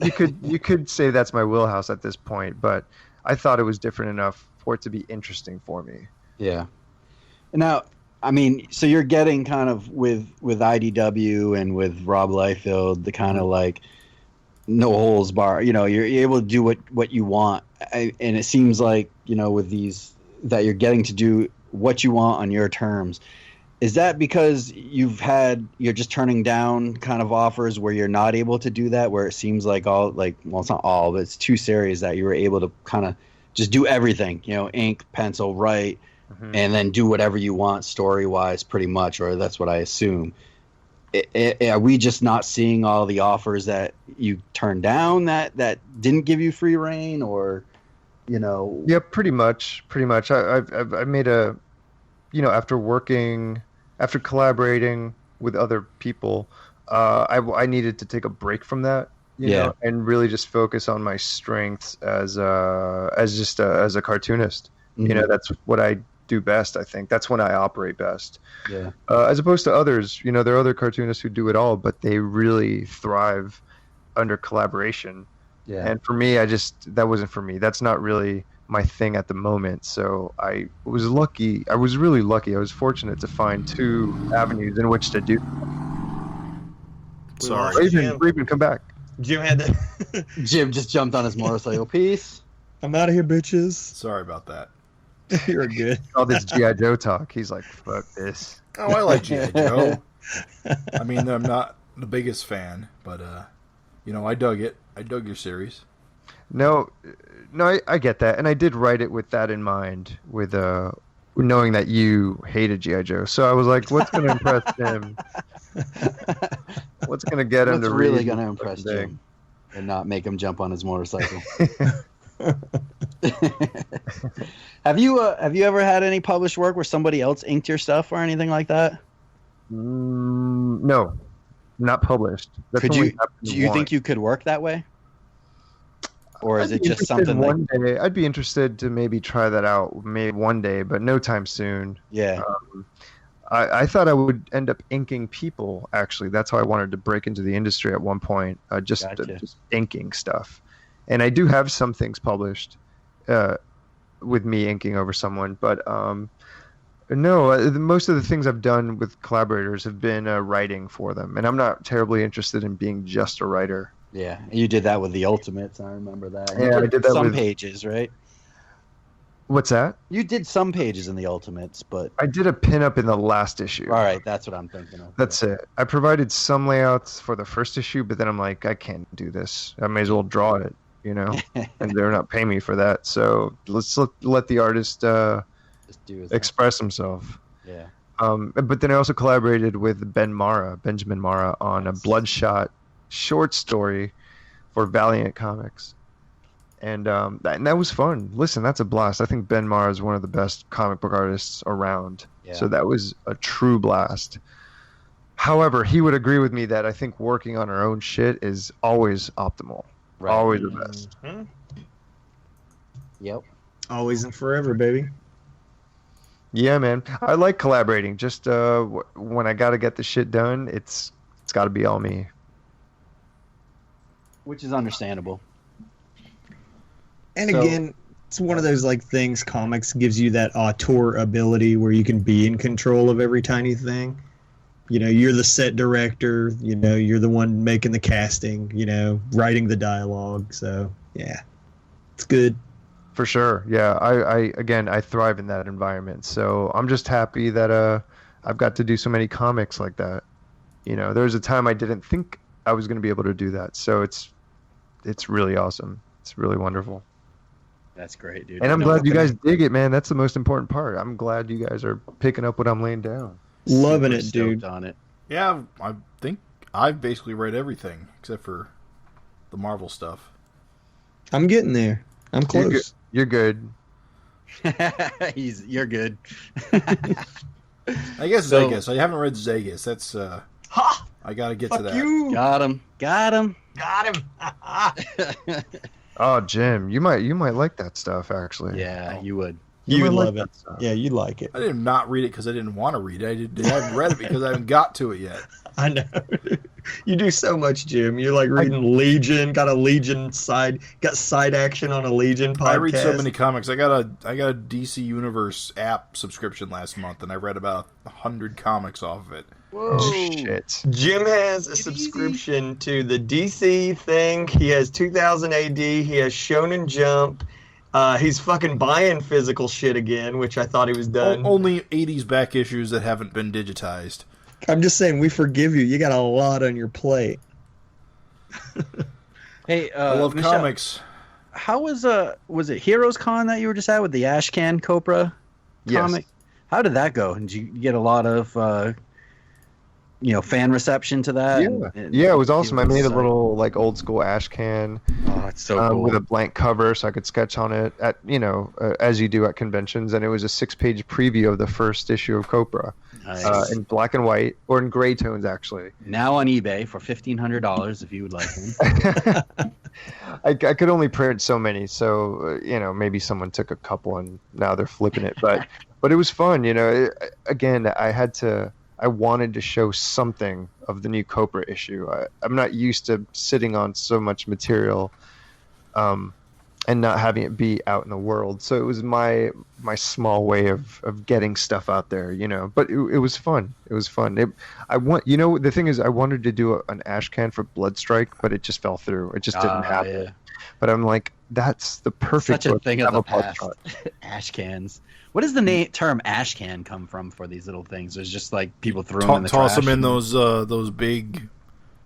you could say that's my wheelhouse at this point, but I thought it was different enough for it to be interesting for me. Yeah. Now, I mean, so you're getting kind of with IDW and with Rob Liefeld, the kind of like no holds bar. You're able to do what you want, and it seems like with these that you're getting to do what you want on your terms. Is that because you're just turning down kind of offers where you're not able to do that, where it seems like it's not all, but it's 2 series that you were able to kind of just do everything, ink, pencil, write, and then do whatever you want story-wise pretty much, or that's what I assume. Are we just not seeing all the offers that you turned down that didn't give you free reign, or, Yeah, pretty much. I made a, after collaborating with other people, I needed to take a break from that, and really just focus on my strengths as a cartoonist. Mm-hmm. That's what I do best. I think that's when I operate best. Yeah. As opposed to others, there are other cartoonists who do it all, but they really thrive under collaboration. Yeah. And for me, that wasn't for me. That's not really my thing at the moment. So I was lucky. I was really lucky. I was fortunate to find 2 avenues in which to do. Sorry, Raven, come back. Jim had to. Jim just jumped on his motorcycle. Peace. I'm out of here, bitches. Sorry about that. You're good. All this G.I. Joe talk. He's like, fuck this. Oh, I like G.I. Joe. I mean, I'm not the biggest fan, but I dug it. I dug your series. No, I get that, and I did write it with that in mind, with knowing that you hated G.I. Joe. So I was like, what's going to impress him? What's going to get him to read? What's really going to impress Jim and not make him jump on his motorcycle? Have you ever had any published work where somebody else inked your stuff or anything like that? No, not published. Do you think you could work that way? Or is it just something one day? I'd be interested to maybe try that out maybe one day, but no time soon. Yeah. I thought I would end up inking people, actually. That's how I wanted to break into the industry at one point, just inking stuff. And I do have some things published with me inking over someone, but no, most of the things I've done with collaborators have been writing for them, and I'm not terribly interested in being just a writer. Yeah, you did that with the Ultimates. I remember that. Yeah, I did that some with pages, right? What's that? You did some pages in the Ultimates, but I did a pinup in the last issue. All right, that's what I'm thinking of. That's it. I provided some layouts for the first issue, but then I'm like, I can't do this. I may as well draw it, and they're not paying me for that. So let's let the artist express himself. Yeah. But then I also collaborated with Benjamin Mara, on a Bloodshot short story for Valiant Comics, and that was fun. Listen, that's a blast. I think Ben Mara is one of the best comic book artists around. Yeah. So that was a true blast. However, he would agree with me that I think working on our own shit is always optimal. Right. Always the best. Mm-hmm. Yep. Always and forever, baby. Yeah, man. I like collaborating. Just when I got to get the shit done, it's got to be all me. Which is understandable. And again, it's one of those things. Comics gives you that auteur ability where you can be in control of every tiny thing. You're the set director. You're the one making the casting. Writing the dialogue. So yeah, it's good. For sure. Yeah. I thrive in that environment. So I'm just happy that I've got to do so many comics like that. There was a time I didn't think I was going to be able to do that. So it's really awesome. It's really wonderful. That's great, dude. And I'm glad you guys dig it, man. That's the most important part. I'm glad you guys are picking up what I'm laying down. Loving it, dude. On it. Yeah, I think I've basically read everything except for the Marvel stuff. I'm getting there. I'm close. You're good. You're good. I guess Zegas. I haven't read Zegas. That's I gotta get to that. You. Got him. Oh, Jim, you might like that stuff, actually. Yeah, you would. You would love it. Yeah, you'd like it. I did not read it because I didn't want to read it. I haven't read it because I haven't got to it yet. I know. You do so much, Jim. You're reading Legion, got side action on a Legion podcast. I read so many comics. I got a DC Universe app subscription last month, and I read about 100 comics off of it. Whoa. Shit. Jim has a subscription to the DC thing. He has 2000 AD. He has Shonen Jump. He's fucking buying physical shit again, which I thought he was done. Only 80s back issues that haven't been digitized. I'm just saying, we forgive you. You got a lot on your plate. Hey, I love Michel, comics. How was it Heroes Con that you were just at with the Ashcan Copra comic? Yes. How did that go? Did you get a lot of fan reception to that? Yeah, it was awesome. I made a little old school Ashcan. Oh, it's so cool. With a blank cover, so I could sketch on it at as you do at conventions, and it was a 6-page preview of the first issue of Copra. Nice. In black and white, or in gray tones, actually. Now on eBay for $1,500 if you would like them. I could only print so many, so maybe someone took a couple and now they're flipping it. But it was fun. Again, I wanted to show something of the new Copra issue. I'm not used to sitting on so much material. and not having it be out in the world. So it was my small way of getting stuff out there, But it was fun. It was fun. The thing is, I wanted to do an ash can for Bloodstrike, but it just fell through. It just didn't happen. Yeah. But I'm like, that's the perfect such a thing of the past. Ash cans. What does the term ash can come from for these little things? It's just like people throw them in the toss trash. Them in those big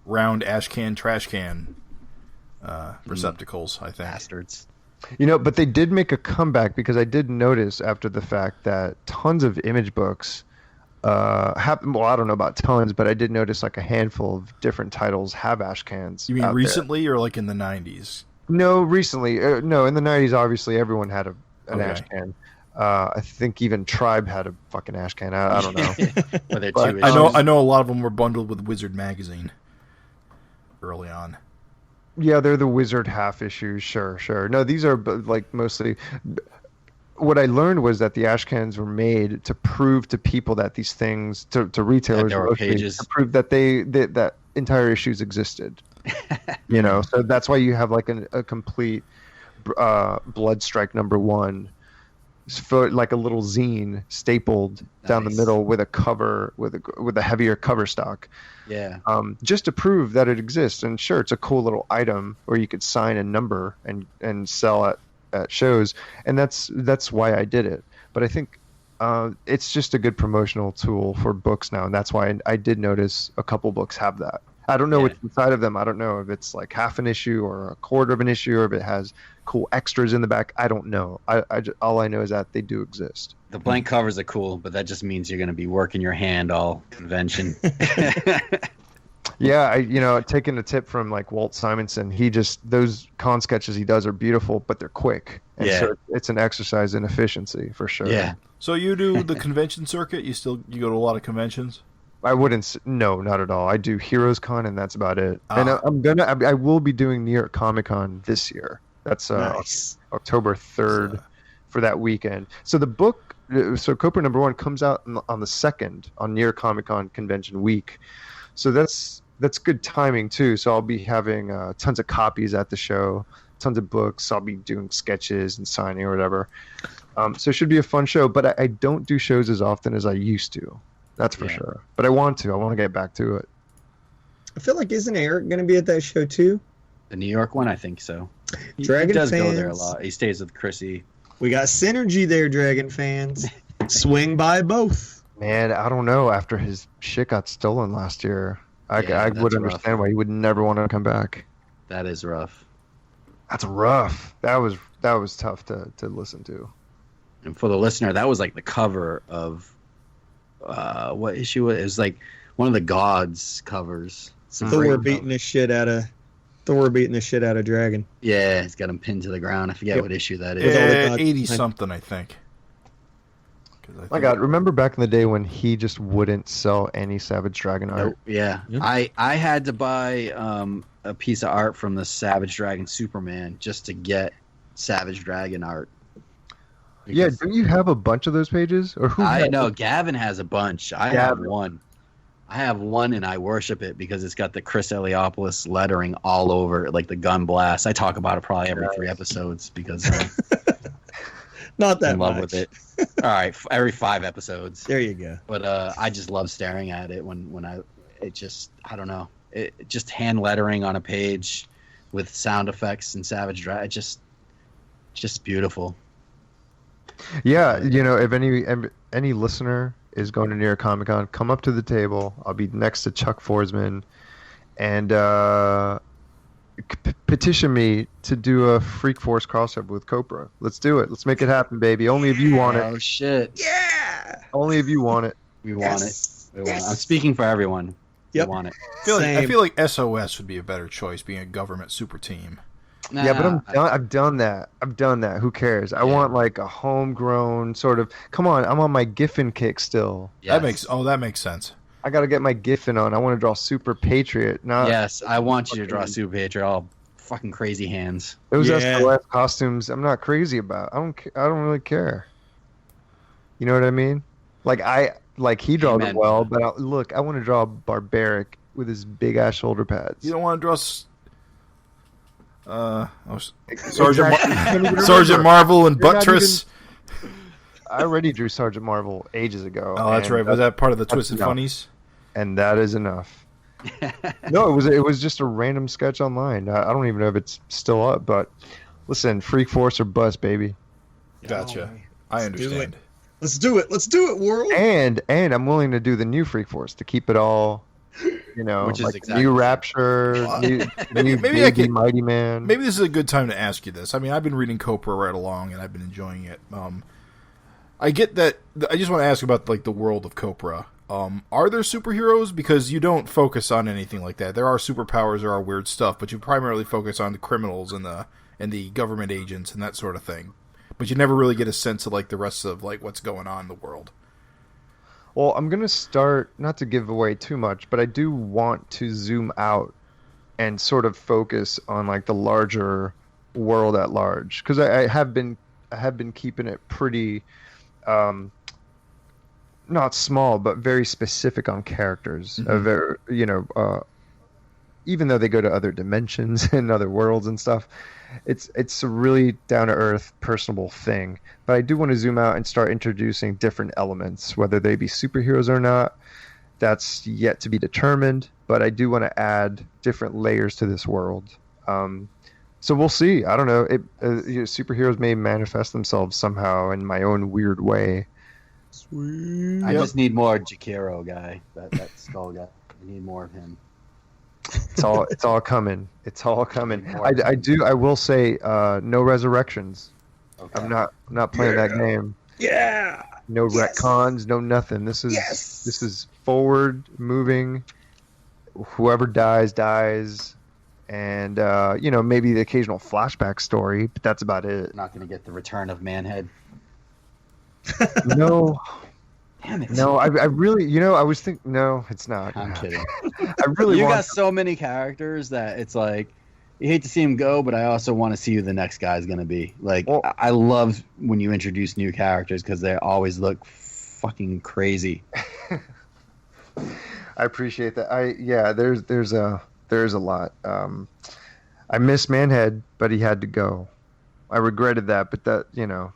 round ash can trash can receptacles. I think bastards. But they did make a comeback, because I did notice after the fact that tons of image books well, I don't know about tons, but I did notice like a handful of different titles have ash cans. You mean recently or like in the 90s? No, recently. No, in the 90s, obviously, everyone had an ash can. I think even Tribe had a fucking ash can. I don't know. But I know a lot of them were bundled with Wizard magazine early on. Yeah, they're the Wizard half issues. Sure. No, these are like mostly. What I learned was that the ash cans were made to prove to people that these things, to retailers, to prove that that entire issues existed. So that's why you have like a complete Bloodstrike #1, like a little zine stapled down the middle with a cover with a heavier cover stock. Yeah. Just to prove that it exists. And sure, it's a cool little item where you could sign a number and sell at shows, and that's why I did it. But I think it's just a good promotional tool for books now, and that's why I did notice a couple books have that. I don't know what's inside of them. I don't know if it's like half an issue or a quarter of an issue, or if it has cool extras in the back. I don't know. All I know is that they do exist. The blank covers are cool, but that just means you're going to be working your hand all convention. Yeah, taking a tip from like Walt Simonson, those con sketches he does are beautiful, but they're quick. And so it's an exercise in efficiency for sure. Yeah. So you do the convention circuit? You go to a lot of conventions? No, not at all. I do Heroes Con, and that's about it. And I will be doing New York Comic Con this year. That's nice. October 3rd for that weekend. So the book, Copra #1 comes out on the 2nd on New York Comic Con convention week. So that's good timing too. So I'll be having tons of copies at the show, tons of books. I'll be doing sketches and signing or whatever. So it should be a fun show. But I don't do shows as often as I used to. That's for sure. But I want to. I want to get back to it. I feel like, isn't Eric going to be at that show too? The New York one, I think so. He does go there a lot. He stays with Chrissy. We got synergy there, Dragon fans. Swing by both. Man, I don't know. After his shit got stolen last year, I would understand why he would never want to come back. That is rough. That's rough. That was tough to listen to. And for the listener, that was like the cover of what issue? It was like one of the gods covers. Thor beating the shit out of Dragon. Yeah, he's got him pinned to the ground. I forget what issue that is. 80 something, I think. My God, remember back in the day when he just wouldn't sell any Savage Dragon art? Yeah. I had to buy a piece of art from the Savage Dragon Superman just to get Savage Dragon art. Yeah, don't you have a bunch of those pages? Or I know Gavin has a bunch. I have one, and I worship it because it's got the Chris Eliopoulos lettering all over it, like the gun blast. I talk about it probably every 3 episodes because not that I'm in love much. with it. All right, every 5 episodes. There you go. But I just love staring at it I don't know. It just hand lettering on a page with sound effects and Savage Dragon. Just beautiful. Yeah, if any listener is going to New York Comic Con, come up to the table. I'll be next to Chuck Forsman, and petition me to do a Freak Force crossover with Copra. Let's do it. Let's make it happen, baby. Only if you want it. Oh shit! Yeah. Only if you want it. We want it. I'm speaking for everyone. Yep. We want it. I feel like SOS would be a better choice, being a government super team. Nah, yeah, but I've done that. Who cares? I want like a homegrown sort of. Come on, I'm on my Giffen kick still. Yes. That makes sense. I got to get my Giffen on. I want to draw Super Patriot. Yes, I want you to draw Super Patriot. All fucking crazy hands. Those SOS costumes, I'm not crazy about. I don't really care. You know what I mean? Like he draws it well, but I want to draw Barbaric with his big ass shoulder pads. You don't want to draw. Sergeant Marvel and Buttress. I already drew Sergeant Marvel ages ago. Oh, that's right. Was that part of the Twisted Funnies? And that is enough. No, it was just a random sketch online. I don't even know if it's still up, but listen, Freak Force or bust, baby. Gotcha. I understand. Let's do it, world. And I'm willing to do the new Freak Force to keep it all, which is exactly new Rapture, new maybe Mighty Man. Maybe this is a good time to ask you this. I mean, I've been reading Copra right along, and I've been enjoying it. I get that. I just want to ask about the world of Copra. Are there superheroes? Because you don't focus on anything like that. There are superpowers, there are weird stuff, but you primarily focus on the criminals and the government agents and that sort of thing. But you never really get a sense of the rest of what's going on in the world. Well, I'm gonna start, not to give away too much, but I do want to zoom out and sort of focus on the larger world at large, because I have been keeping it pretty not small, but very specific on characters. Mm-hmm. Even though they go to other dimensions and other worlds and stuff, it's a really down to earth, personable thing. But I do want to zoom out and start introducing different elements, whether they be superheroes or not. That's yet to be determined. But I do want to add different layers to this world. So we'll see. I don't know. Superheroes may manifest themselves somehow in my own weird way. Sweet. I just need more Jakiro guy. That skull guy. I need more of him. It's all coming. It's all coming. I will say no resurrections. Okay. I'm not playing that game. Yeah. No retcons, no nothing. This is forward moving. Whoever dies, and maybe the occasional flashback story, but that's about it. Not going to get the return of Manhead. No. Damn it. No, I really, I was thinking, no, it's not. I'm kidding. I really got so many characters that it's you hate to see him go, but I also want to see who the next guy is going to be. I love when you introduce new characters because they always look fucking crazy. I appreciate that. There's a lot. I miss Manhead, but he had to go. I regretted that, but that,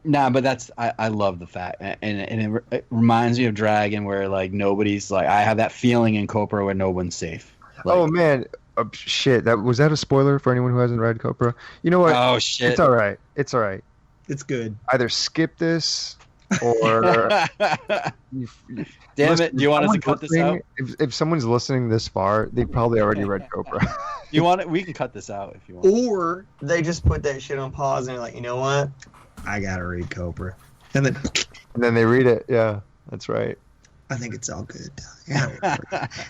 Nah, but I love the fact, and it reminds me of Dragon, where nobody's I have that feeling in Copra where no one's safe. Oh man, shit! Was that a spoiler for anyone who hasn't read Copra? You know what? Oh shit! It's all right. It's good. Either skip this or. Damn it! Do you want us to cut this out? If someone's listening this far, they probably already read Copra. You want it? We can cut this out if you want. Or they just put that shit on pause and they're like, you know what? I gotta read Copra, and then they read it. Yeah, that's right. I think it's all good. Yeah,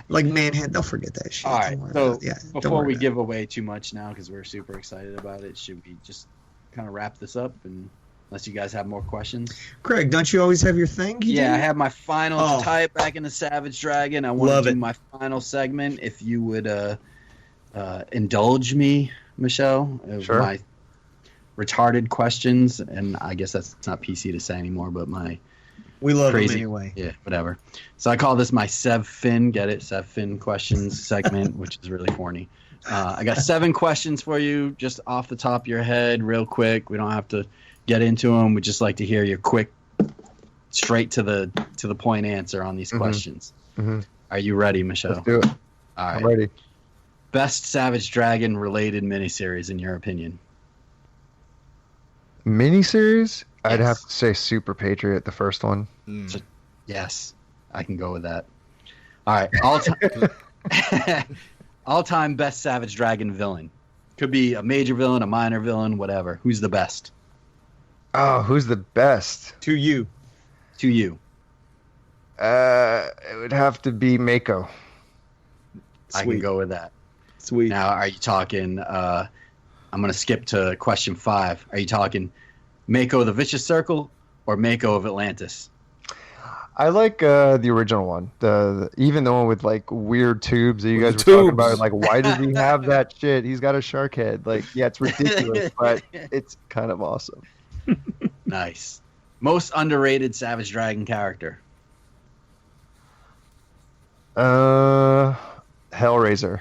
Manhead, they'll forget that shit. All right. So before we give away too much now, because we're super excited about it, should we just kind of wrap this up? And unless you guys have more questions, Craig, don't you always have your thing? I have my final to tie it back into Savage Dragon. I want to do my final segment. If you would indulge me, Michelle, sure. My retarded questions, and I guess that's not PC to say anymore, but we love crazy, them anyway. Yeah, whatever. So I call this my Sev Fin, get it? Sev Fin questions segment, which is really corny. I got 7 questions for you, just off the top of your head, real quick. We don't have to get into them. We'd just like to hear your quick, straight to the point answer on these questions. Mm-hmm. Are you ready, Michelle? Let's do it. All right. I'm ready. Best Savage Dragon related miniseries in your opinion? Miniseries? Yes. I'd have to say Super Patriot, the first one. So, yes, I can go with that. All right, all-time best Savage Dragon villain. Could be a major villain, a minor villain, whatever. Who's the best? Oh, who's the best? To you. It would have to be Mako. Sweet. I can go with that. Sweet. Now, are you talking... I'm going to skip to question 5. Are you talking Mako the Vicious Circle or Mako of Atlantis? I like the original one. Even the one with weird tubes that you guys were talking about. Why does he have that shit? He's got a shark head. It's ridiculous, but it's kind of awesome. Nice. Most underrated Savage Dragon character? Hellraiser.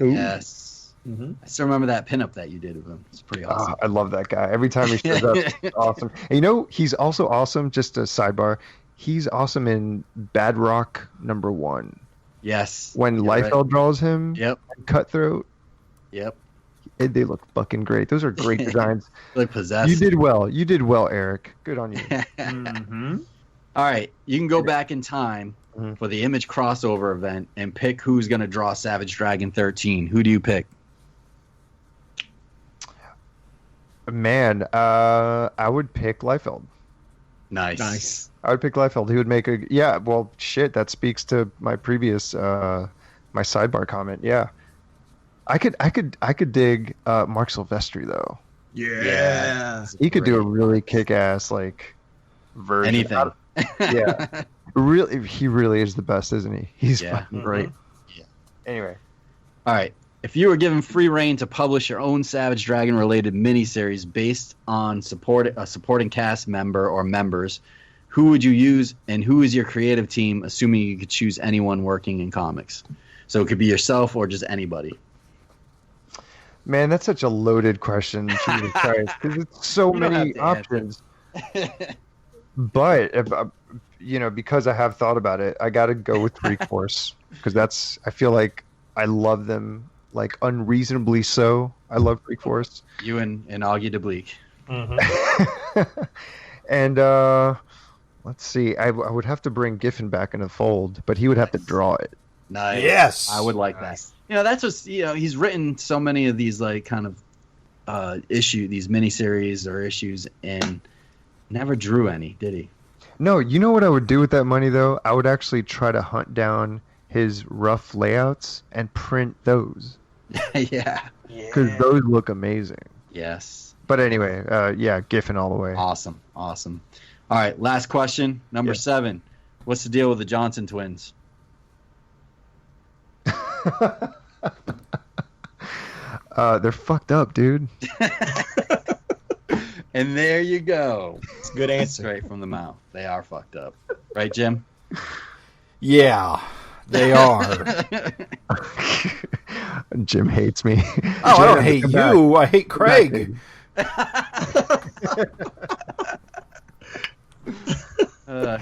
Ooh. Yes. Mm-hmm. I still remember that pinup that you did of him. It's pretty awesome. I love that guy. Every time he shows up, it's awesome. And he's also awesome. Just a sidebar. He's awesome in Bad Rock #1. Yes. When Liefeld draws him. Yep. Cutthroat. Yep. They look fucking great. Those are great designs. Look possessed. You did well, Eric. Good on you. Mm-hmm. All right. You can go back in time for the Image crossover event and pick who's going to draw Savage Dragon 13. Who do you pick? Man, I would pick Liefeld. Nice. I would pick Liefeld. He would make a... Yeah, well, shit, that speaks to my previous... my sidebar comment, yeah. I could dig Mark Silvestri, though. Yeah. He could do a really kick-ass, version. Anything. Yeah. He really is the best, isn't he? He's fucking great. Yeah. Anyway. All right. If you were given free reign to publish your own Savage Dragon related miniseries based on a supporting cast member or members, who would you use and who is your creative team, assuming you could choose anyone working in comics? So it could be yourself or just anybody. Man, that's such a loaded question. Jesus Christ, because it's so many options. But because I have thought about it, I got to go with Freak Force because I feel like I love them unreasonably so. I love Freak Force. You and Augie DeBleek. Mm-hmm. And let's see, I would have to bring Giffen back in the fold, but he would have to draw it. Nice. Yes, I would like that. That's just he's written so many of these these miniseries or issues, and never drew any, did he? No, you know what I would do with that money though? I would actually try to hunt down his rough layouts and print those. Yeah. Because those look amazing. Yes. But anyway, Giffen all the way. Awesome. All right, last question, number 7. What's the deal with the Johnson twins? They're fucked up, dude. And there you go. It's a good answer. Straight from the mouth. They are fucked up. Right, Jim? Yeah, they are. Jim hates me. Oh, I don't hate you. I hate Craig.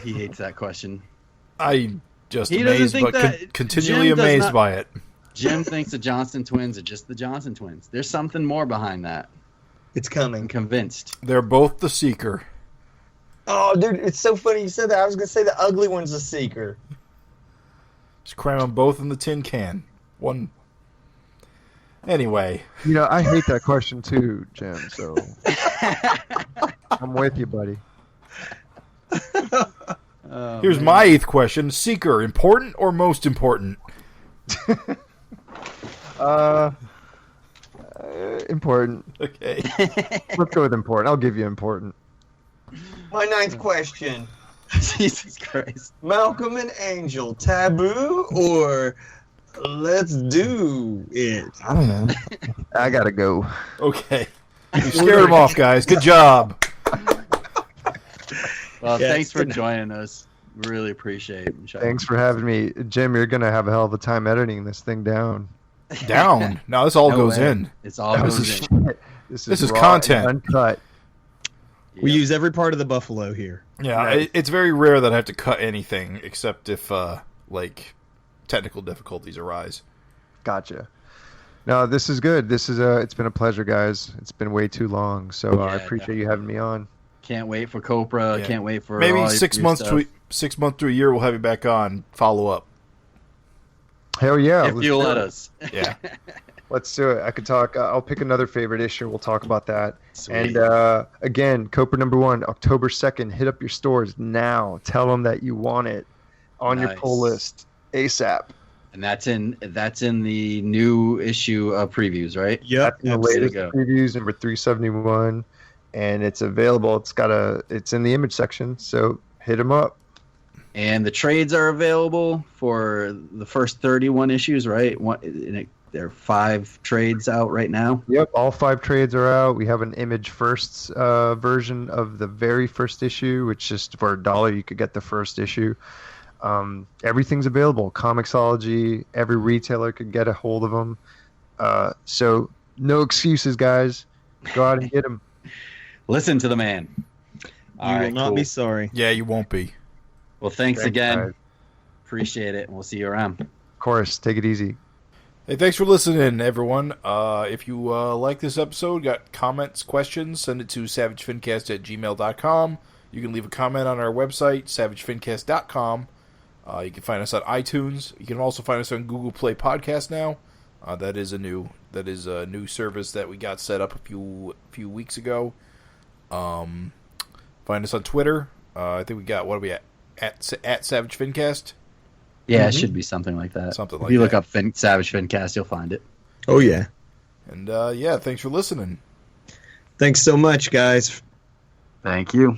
He hates that question. I just He doesn't amazed, think but that continually Jim does amazed not- by it. Jim thinks the Johnson twins are just the Johnson twins. There's something more behind that. It's I'm coming. convinced. They're both the Seeker. Oh, dude, it's so funny you said that. I was going to say the ugly one's a Seeker. Just cram them both in the tin can. One. Anyway. I hate that question too, Jim, so I'm with you, buddy. Here's my 8th question. Seeker, important or most important? Important. Okay. Let's go with important. I'll give you important. My 9th question. Jesus Christ. Malcolm and Angel, taboo or let's do it? I don't know. I gotta go. Okay. You scared them off, guys. Good job. Well, thanks for joining us. Really appreciate it, Michelle. Thanks for having me. Jim, you're gonna have a hell of a time editing this thing down. Down. No, this all goes in. It's all goes in. This is raw content. and uncut. We use every part of the buffalo here. Yeah, Right. it's very rare that I have to cut anything except if technical difficulties arise. Gotcha. No, this is good. It's been a pleasure, guys. It's been way too long, so I appreciate you having me on. Can't wait for Copra. Yeah. Can't wait for Maybe all 6 your months stuff. to 6 months to a year. We'll have you back on. Follow up. Hell yeah! If you'll let us. Yeah. Let's do it. I could talk. I'll pick another favorite issue. We'll talk about that. Sweet. And again, Copra #1, October 2nd. Hit up your stores now. Tell them that you want it on your pull list ASAP. And that's in the new issue of previews, right? Yep. The latest previews, number 371, and it's available. It's in the image section, so hit them up. And the trades are available for the first 31 issues, right? There are 5 trades out right now. Yep, all 5 trades are out. We have an image firsts version of the very first issue, which just for $1 you could get the first issue. Everything's available. Comixology, every retailer could get a hold of them. So no excuses, guys. Go out and get them. Listen to the man. You will not be sorry. Yeah, you won't be. Well, thanks again. Guys. Appreciate it, and we'll see you around. Of course. Take it easy. Hey, thanks for listening, everyone. If you like this episode, got comments, questions, send it to savagefincast@gmail.com. You can leave a comment on our website, savagefincast.com. You can find us on iTunes. You can also find us on Google Play Podcast now. That is a new service that we got set up a few weeks ago. Find us on Twitter. I think we got, what are we at Savage FINcast? Yeah, it should be something like that. If you look up Savage FINcast, you'll find it. Oh, yeah. And, thanks for listening. Thanks so much, guys. Thank you.